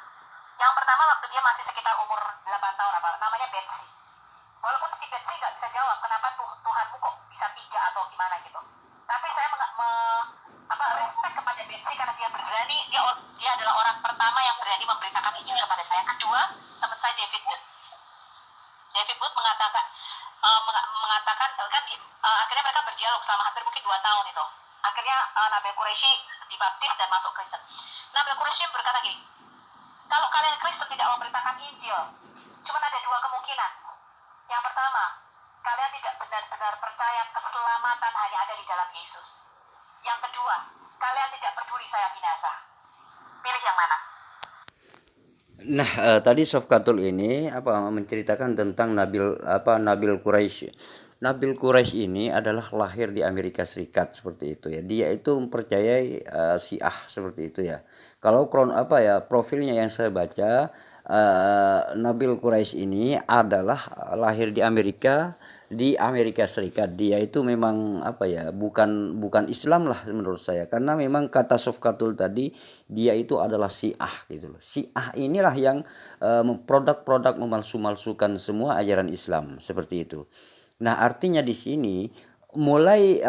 C: Yang pertama waktu dia masih sekitar umur 8 tahun, namanya Betsy. Walaupun si Betsy nggak bisa jawab, kenapa Tuhanmu kok bisa 3 atau gimana gitu. Tapi saya respect kepada Betsy karena dia berani, dia adalah orang pertama yang berani memberitakan Injil kepada saya. Kedua, teman saya David Wood mengatakan kan akhirnya mereka berdialog selama hampir mungkin 2 tahun itu. Akhirnya Nabil Quraisy dibaptis dan masuk Kristen. Nabil Quraisy berkata gini, kalau kalian Kristen tidak memberitakan Injil, cuma ada 2 kemungkinan. Yang pertama, kalian tidak benar-benar percaya keselamatan hanya ada di dalam Yesus. Yang kedua, kalian tidak peduli saya binasa. Pilih yang mana?
A: Nah, tadi Sofkatul ini menceritakan tentang Nabil Quraisy. Nabil Quraisy ini adalah lahir di Amerika Serikat seperti itu ya. Dia itu mempercayai Syiah seperti itu ya. Kalau profilnya yang saya baca, Nabil Quraisy ini adalah lahir di Amerika Serikat. Dia itu memang bukan Islam lah menurut saya, karena memang kata Sofkatul tadi dia itu adalah Syiah gitu loh. Syiah inilah yang produk-produk memalsu-malsukan semua ajaran Islam seperti itu. Nah, artinya di sini mulai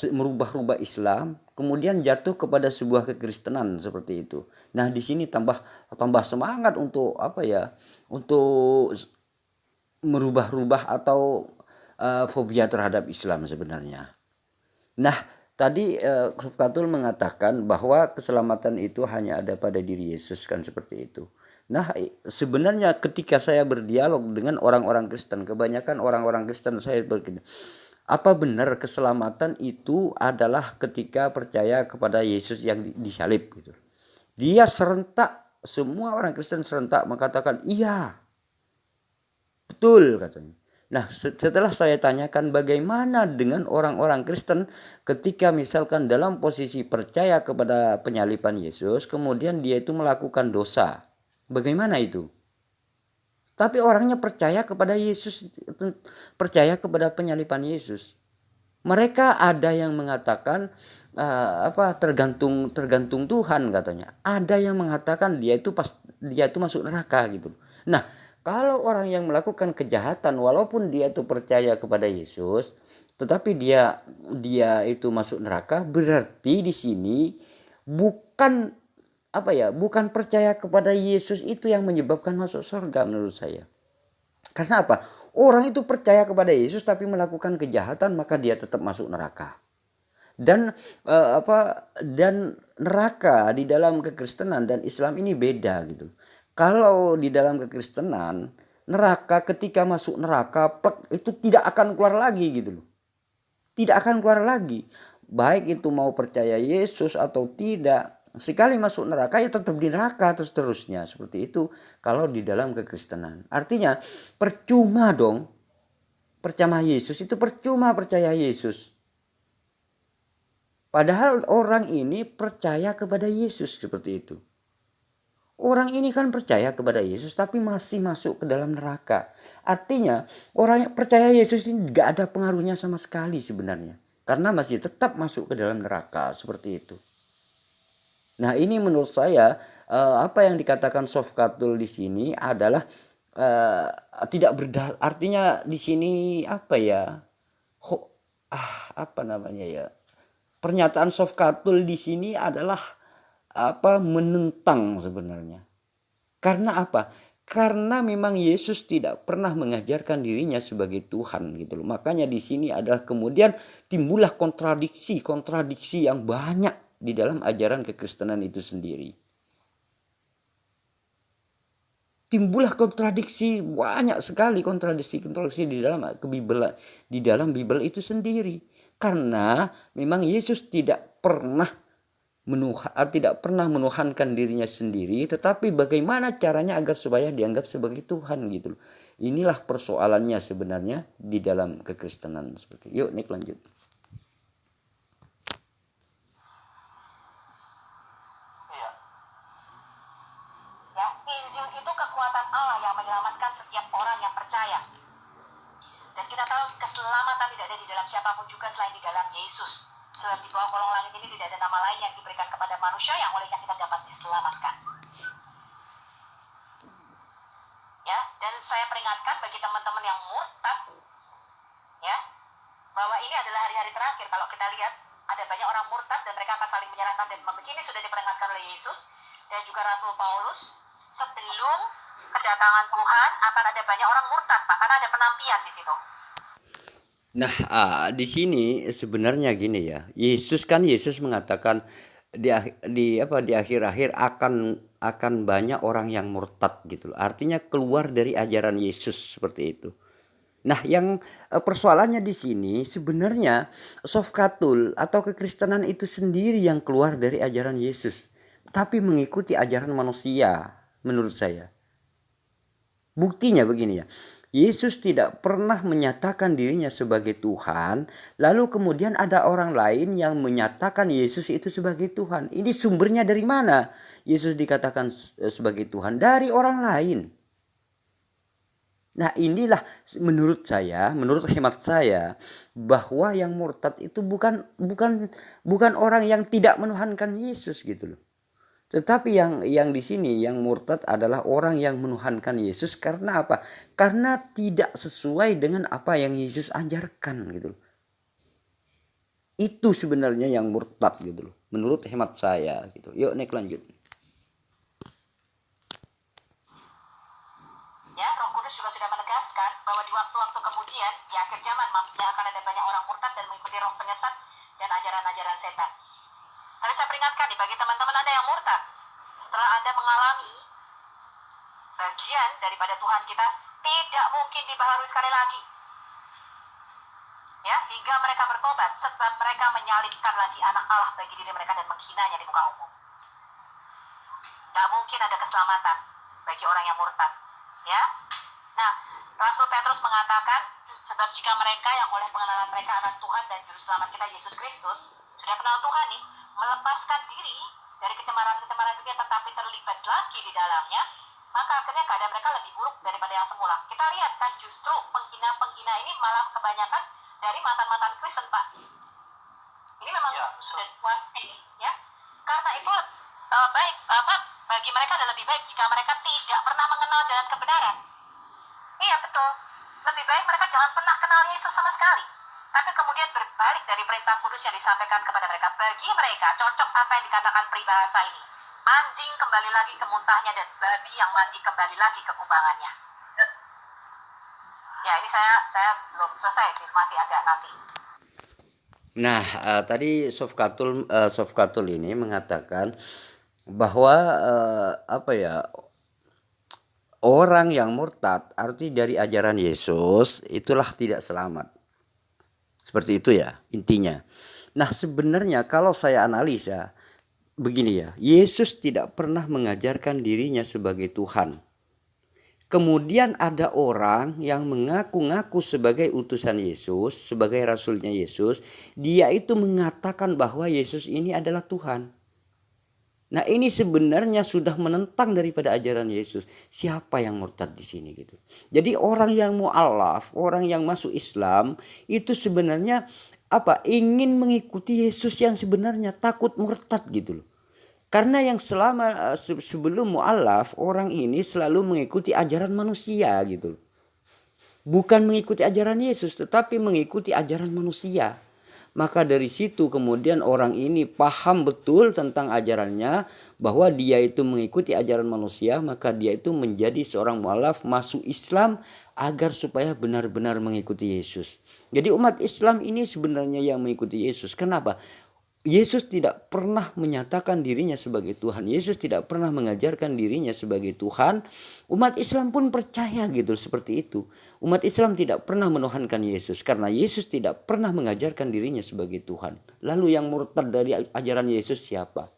A: merubah-rubah Islam, kemudian jatuh kepada sebuah kekristenan seperti itu. Nah, di sini tambah semangat untuk untuk merubah-rubah atau fobia terhadap Islam sebenarnya. Nah, tadi Sofkatul mengatakan bahwa keselamatan itu hanya ada pada diri Yesus kan seperti itu. Nah, sebenarnya ketika saya berdialog dengan orang-orang Kristen, kebanyakan orang-orang Kristen saya begini, apa benar keselamatan itu adalah ketika percaya kepada Yesus yang disalib gitu. Dia semua orang Kristen serentak mengatakan iya. Betul katanya. Nah, setelah saya tanyakan bagaimana dengan orang-orang Kristen ketika misalkan dalam posisi percaya kepada penyaliban Yesus, kemudian dia itu melakukan dosa. Bagaimana itu? Tapi orangnya percaya kepada Yesus, percaya kepada penyaliban Yesus. Mereka ada yang mengatakan tergantung Tuhan katanya. Ada yang mengatakan dia itu masuk neraka gitu. Nah, kalau orang yang melakukan kejahatan walaupun dia itu percaya kepada Yesus, tetapi dia itu masuk neraka, berarti di sini bukan bukan percaya kepada Yesus itu yang menyebabkan masuk surga menurut saya. Karena apa? Orang itu percaya kepada Yesus tapi melakukan kejahatan, maka dia tetap masuk neraka. Dan dan neraka di dalam kekristenan dan Islam ini beda gitu. Kalau di dalam kekristenan, neraka ketika masuk neraka itu tidak akan keluar lagi gitu loh. Tidak akan keluar lagi. Baik itu mau percaya Yesus atau tidak, sekali masuk neraka ya tetap di neraka terus terusnya. Seperti itu kalau di dalam kekristenan. Artinya percuma dong percaya Yesus, itu percuma percaya Yesus. Padahal orang ini percaya kepada Yesus seperti itu. Orang ini kan percaya kepada Yesus tapi masih masuk ke dalam neraka. Artinya orang yang percaya Yesus ini gak ada pengaruhnya sama sekali sebenarnya. Karena masih tetap masuk ke dalam neraka seperti itu. Nah, ini menurut saya apa yang dikatakan Sofkatul di sini adalah tidak berdasar. Artinya di sini pernyataan Sofkatul di sini adalah menentang sebenarnya. Karena apa? Karena memang Yesus tidak pernah mengajarkan dirinya sebagai Tuhan gitu loh. Makanya di sini adalah kemudian timbullah kontradiksi yang banyak di dalam ajaran kekristenan itu sendiri. Timbullah kontradiksi, banyak sekali kontradiksi di dalam Bible itu sendiri. Karena memang Yesus tidak pernah menuhankan dirinya sendiri, tetapi bagaimana caranya agar supaya dianggap sebagai Tuhan gitu loh. Inilah persoalannya sebenarnya di dalam kekristenan seperti. Yuk, Nick lanjut.
C: Iya. Ya, Injil itu kekuatan Allah yang menyelamatkan setiap orang yang percaya. Dan kita tahu keselamatan tidak ada di dalam siapapun juga selain di dalam Yesus. Sebab di bawah kolong langit ini tidak ada nama lain yang diberikan kepada manusia yang olehnya kita dapat diselamatkan. Ya, dan saya peringatkan bagi teman-teman yang murtad, ya, bahwa ini adalah hari-hari terakhir. Kalau kita lihat ada banyak orang murtad dan mereka akan saling menyerahkan dan membenci. Ini sudah diperingatkan oleh Yesus dan juga Rasul Paulus. Sebelum kedatangan Tuhan akan ada banyak orang murtad, Pak, karena ada penampian di situ.
A: Nah, di sini sebenarnya gini ya. Yesus mengatakan di akhir-akhir akan banyak orang yang murtad gitu loh. Artinya keluar dari ajaran Yesus seperti itu. Nah, yang persoalannya di sini sebenarnya Sofkatul atau kekristenan itu sendiri yang keluar dari ajaran Yesus, tapi mengikuti ajaran manusia menurut saya. Buktinya begini ya. Yesus tidak pernah menyatakan dirinya sebagai Tuhan, lalu kemudian ada orang lain yang menyatakan Yesus itu sebagai Tuhan. Ini sumbernya dari mana? Yesus dikatakan sebagai Tuhan dari orang lain. Nah, inilah menurut hemat saya, bahwa yang murtad itu bukan orang yang tidak menuhankan Yesus gitu loh. Tetapi yang di sini yang murtad adalah orang yang menuhankan Yesus karena apa? Karena tidak sesuai dengan apa yang Yesus ajarkan gitu loh. Itu sebenarnya yang murtad gitu loh. Menurut hemat saya gitu. Yuk, Nek lanjut.
C: Ya, Roh Kudus juga sudah menegaskan bahwa di waktu-waktu kemudian di akhir zaman maksudnya akan ada banyak orang murtad dan mengikuti roh penyesat dan ajaran-ajaran setan. Tapi saya peringatkan nih bagi teman-teman Anda yang murtad, setelah Anda mengalami bagian daripada Tuhan kita, tidak mungkin dibaharui sekali lagi. Ya, hingga mereka bertobat, sebab mereka menyalibkan lagi anak Allah bagi diri mereka dan menghinanya di muka umum. Gak mungkin ada keselamatan bagi orang yang murtad. Ya, nah, Rasul Petrus mengatakan, sebab jika mereka yang oleh pengenalan mereka akan Tuhan dan Juru Selamat kita Yesus Kristus, sudah kenal Tuhan nih, melepaskan diri dari kecemaran-kecemaran dunia tetapi terlibat lagi di dalamnya, maka akhirnya keadaan mereka lebih buruk daripada yang semula. Kita lihat kan justru penghina-penghina ini malah kebanyakan dari mantan-mantan Kristen, Pak. Ini memang
B: Ya,
C: sudah kuasai, ya. Karena itu bagi mereka adalah lebih baik jika mereka tidak pernah mengenal jalan kebenaran. Iya, betul. Lebih baik mereka jangan pernah kenal Yesus sama sekali. Tapi kemudian berbalik dari perintah kudus yang disampaikan kepada mereka. Bagi mereka cocok apa yang dikatakan peribahasa ini. Anjing kembali lagi ke muntahnya dan babi yang mandi kembali lagi ke kubangannya. Ya, ini saya belum selesai sih, masih agak nanti.
A: Nah, tadi Sofkatul ini mengatakan bahwa orang yang murtad arti dari ajaran Yesus itulah tidak selamat. Seperti itu ya intinya. Nah, sebenarnya kalau saya analisa begini ya, Yesus tidak pernah mengajarkan dirinya sebagai Tuhan. Kemudian ada orang yang mengaku-ngaku sebagai utusan Yesus, sebagai rasulnya Yesus, dia itu mengatakan bahwa Yesus ini adalah Tuhan. Nah, ini sebenarnya sudah menentang daripada ajaran Yesus. Siapa yang murtad di sini gitu. Jadi orang yang mu'alaf, orang yang masuk Islam itu sebenarnya ingin mengikuti Yesus yang sebenarnya, takut murtad gitu loh. Karena yang selama sebelum mu'alaf, orang ini selalu mengikuti ajaran manusia gitu loh. Bukan mengikuti ajaran Yesus, tetapi mengikuti ajaran manusia. Maka dari situ kemudian orang ini paham betul tentang ajarannya, bahwa dia itu mengikuti ajaran manusia, maka dia itu menjadi seorang mu'alaf, masuk Islam agar supaya benar-benar mengikuti Yesus. Jadi umat Islam ini sebenarnya yang mengikuti Yesus. Kenapa? Yesus tidak pernah menyatakan dirinya sebagai Tuhan. Yesus tidak pernah mengajarkan dirinya sebagai Tuhan. Umat Islam pun percaya gitu, seperti itu. Umat Islam tidak pernah menuhankan Yesus karena Yesus tidak pernah mengajarkan dirinya sebagai Tuhan. Lalu yang murtad dari ajaran Yesus siapa?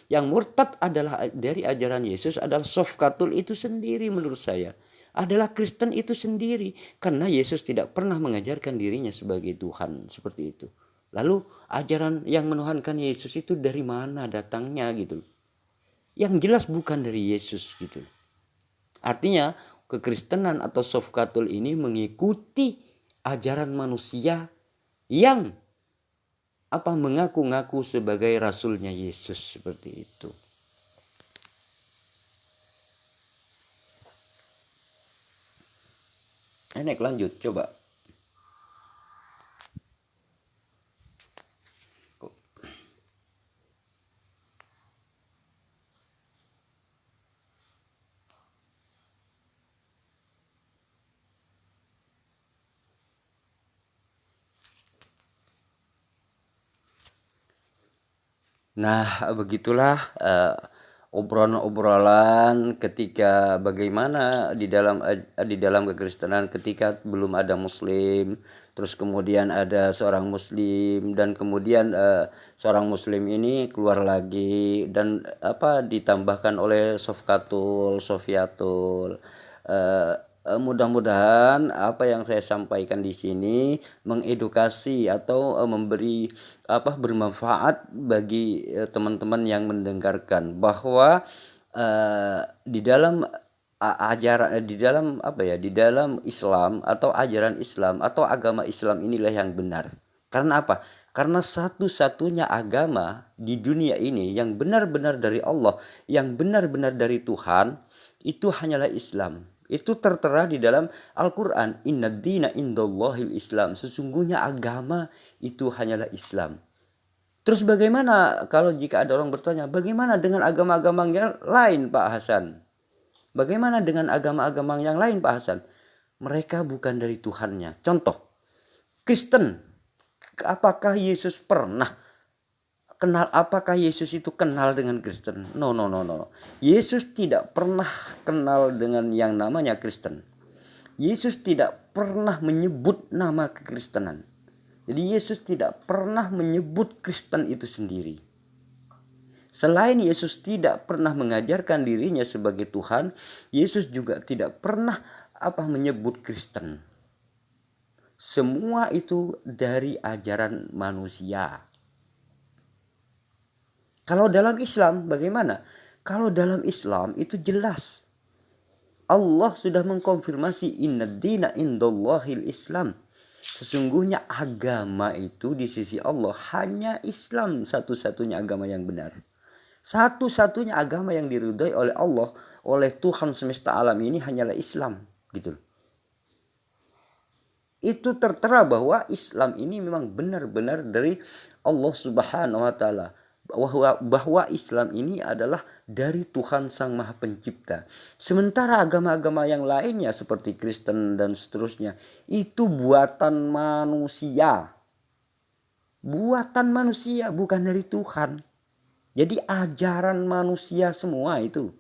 A: Yang murtad adalah dari ajaran Yesus adalah Sofkatul itu sendiri menurut saya. Adalah Kristen itu sendiri. Karena Yesus tidak pernah mengajarkan dirinya sebagai Tuhan. Seperti itu. Lalu ajaran yang menuhankan Yesus itu dari mana datangnya gitu. Yang jelas bukan dari Yesus gitu. Artinya kekristenan atau Sofkatul ini mengikuti ajaran manusia yang mengaku-ngaku sebagai rasulnya Yesus, seperti itu. Enak, lanjut coba. Nah, begitulah obrolan-obrolan ketika bagaimana di dalam kekristenan ketika belum ada Muslim, terus kemudian ada seorang Muslim dan kemudian seorang Muslim ini keluar lagi dan ditambahkan oleh Sofiatul. Mudah-mudahan apa yang saya sampaikan di sini mengedukasi atau memberi bermanfaat bagi teman-teman yang mendengarkan, bahwa di dalam ajaran di dalam Islam atau ajaran Islam atau agama Islam inilah yang benar. Karena apa? Karena satu-satunya agama di dunia ini yang benar-benar dari Allah, yang benar-benar dari Tuhan, itu hanyalah Islam. Itu tertera di dalam Al-Quran. Inna dina indallahil Islam. Sesungguhnya agama itu hanyalah Islam. Terus bagaimana kalau jika ada orang bertanya, bagaimana dengan agama-agama yang lain Pak Hasan? Bagaimana dengan agama-agama yang lain Pak Hasan? Mereka bukan dari Tuhannya. Contoh, Kristen. Apakah Yesus pernah apakah Yesus itu kenal dengan Kristen? No. Yesus tidak pernah kenal dengan yang namanya Kristen. Yesus tidak pernah menyebut nama kekristenan. Jadi Yesus tidak pernah menyebut Kristen itu sendiri. Selain Yesus tidak pernah mengajarkan dirinya sebagai Tuhan, Yesus juga tidak pernah menyebut Kristen. Semua itu dari ajaran manusia. Kalau dalam Islam bagaimana? Kalau dalam Islam itu jelas. Allah sudah mengkonfirmasi inna dina indallahil Islam. Sesungguhnya agama itu di sisi Allah hanya Islam satu-satunya agama yang benar. Satu-satunya agama yang diridhoi oleh Allah, oleh Tuhan semesta alam ini hanyalah Islam, gitu. Itu tertera bahwa Islam ini memang benar-benar dari Allah Subhanahu wa taala. Bahwa Islam ini adalah dari Tuhan Sang Maha Pencipta. Sementara agama-agama yang lainnya seperti Kristen dan seterusnya itu buatan manusia. Buatan manusia, bukan dari Tuhan. Jadi ajaran manusia semua itu.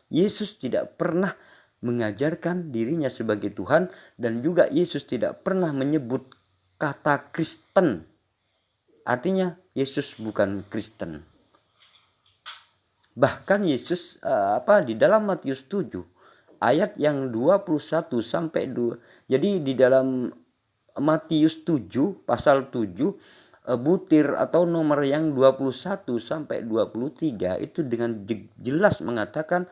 A: Yesus tidak pernah mengajarkan dirinya sebagai Tuhan, dan juga Yesus tidak pernah menyebut kata Kristen. Artinya Yesus bukan Kristen. Bahkan Yesus di dalam Matius 7 ayat yang 21 sampai 2. Jadi di dalam Matius 7 pasal 7 butir atau nomor yang 21 sampai 23 itu dengan jelas mengatakan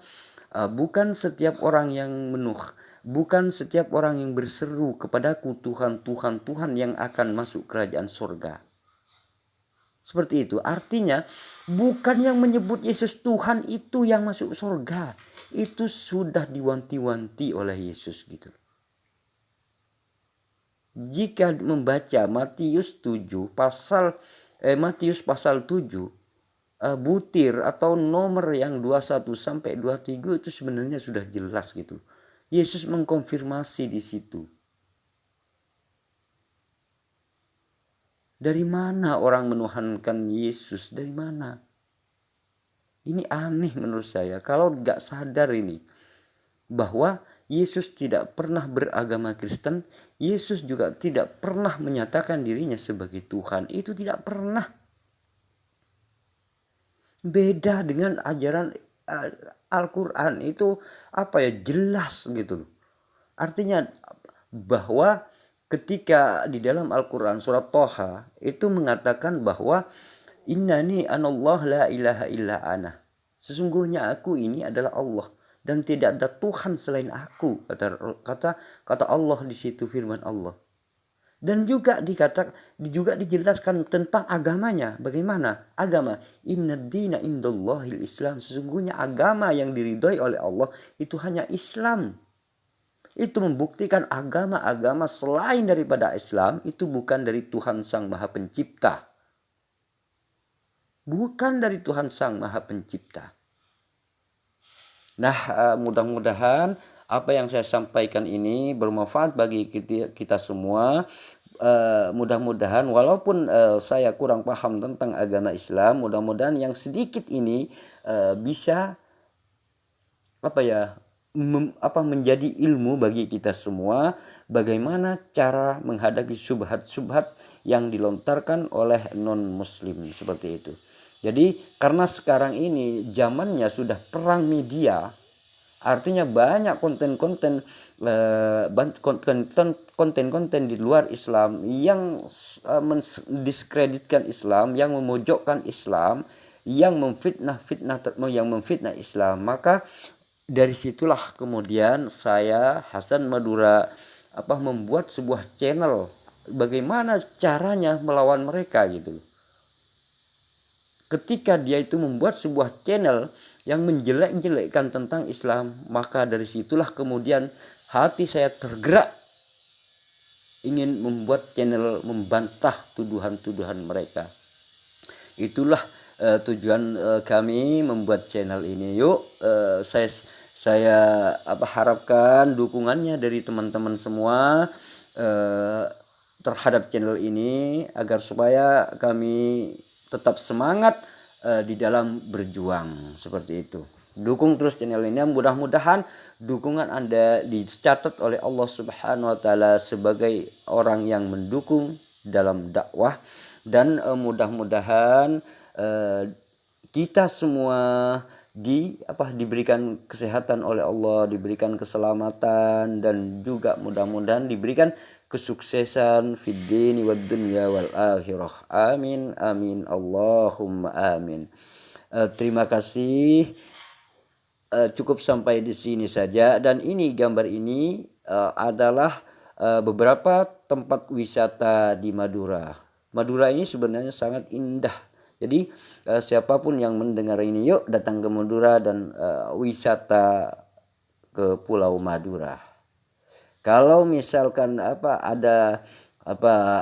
A: bukan setiap orang yang bukan setiap orang yang berseru kepadaku Tuhan, Tuhan, Tuhan yang akan masuk kerajaan surga. Seperti itu. Artinya bukan yang menyebut Yesus Tuhan itu yang masuk surga. Itu sudah diwanti-wanti oleh Yesus gitu. Jika membaca Matius pasal 7 butir atau nomor yang 21 sampai 23 itu sebenarnya sudah jelas gitu. Yesus mengkonfirmasi di situ. Dari mana orang menuhankan Yesus? Dari mana? Ini aneh menurut saya. Kalau gak sadar ini, bahwa Yesus tidak pernah beragama Kristen, Yesus juga tidak pernah menyatakan dirinya sebagai Tuhan. Itu tidak pernah. Beda dengan ajaran Al-Quran itu jelas gitu loh. Artinya bahwa ketika di dalam Al-Quran surat Toha itu mengatakan bahwa innani anallah la ilaha illa ana. Sesungguhnya aku ini adalah Allah dan tidak ada Tuhan selain aku, kata Allah di situ, firman Allah. Dan juga dijelaskan tentang agamanya. Bagaimana agama? Innad dina indallahil Islam. Sesungguhnya agama yang diridhoi oleh Allah itu hanya Islam. Itu membuktikan agama-agama selain daripada Islam itu bukan dari Tuhan Sang Maha Pencipta. Bukan dari Tuhan Sang Maha Pencipta. Nah, mudah-mudahan apa yang saya sampaikan ini bermanfaat bagi kita semua. Mudah-mudahan walaupun saya kurang paham tentang agama Islam, mudah-mudahan yang sedikit ini bisa menjadi ilmu bagi kita semua, bagaimana cara menghadapi syubhat-syubhat yang dilontarkan oleh non-muslim seperti itu. Jadi karena sekarang ini zamannya sudah perang media, artinya banyak konten-konten di luar Islam yang mendiskreditkan Islam, yang memojokkan Islam, yang memfitnah Islam. Maka dari situlah kemudian saya Hasan Madura membuat sebuah channel bagaimana caranya melawan mereka gitu. Ketika dia itu membuat sebuah channel yang menjelek-jelekkan tentang Islam, maka dari situlah kemudian hati saya tergerak ingin membuat channel membantah tuduhan-tuduhan mereka. Itulah tujuan kami membuat channel ini. Yuk, saya harapkan dukungannya dari teman-teman semua terhadap channel ini agar supaya kami tetap semangat di dalam berjuang seperti itu. Dukung terus channel ini. Mudah-mudahan dukungan Anda dicatat oleh Allah Subhanahu wa taala sebagai orang yang mendukung dalam dakwah, dan mudah-mudahan kita semua diberikan kesehatan oleh Allah, diberikan keselamatan, dan juga mudah-mudahan diberikan kesuksesan fid dini wad dunya wal akhirah. Amin amin Allahumma amin. Terima kasih. Cukup sampai di sini saja, dan ini gambar ini adalah beberapa tempat wisata di Madura. Madura ini sebenarnya sangat indah. Jadi siapapun yang mendengar ini, yuk datang ke Madura dan wisata ke Pulau Madura. Kalau misalkan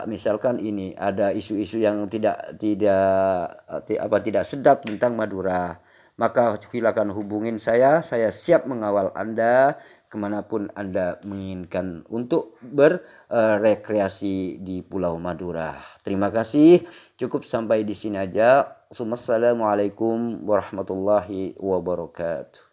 A: misalkan ini ada isu-isu yang tidak sedap tentang Madura, maka silakan hubungin saya siap mengawal Anda kemanapun Anda menginginkan untuk berrekreasi di Pulau Madura. Terima kasih, cukup sampai di sini aja. Wassalamualaikum warahmatullahi wabarakatuh.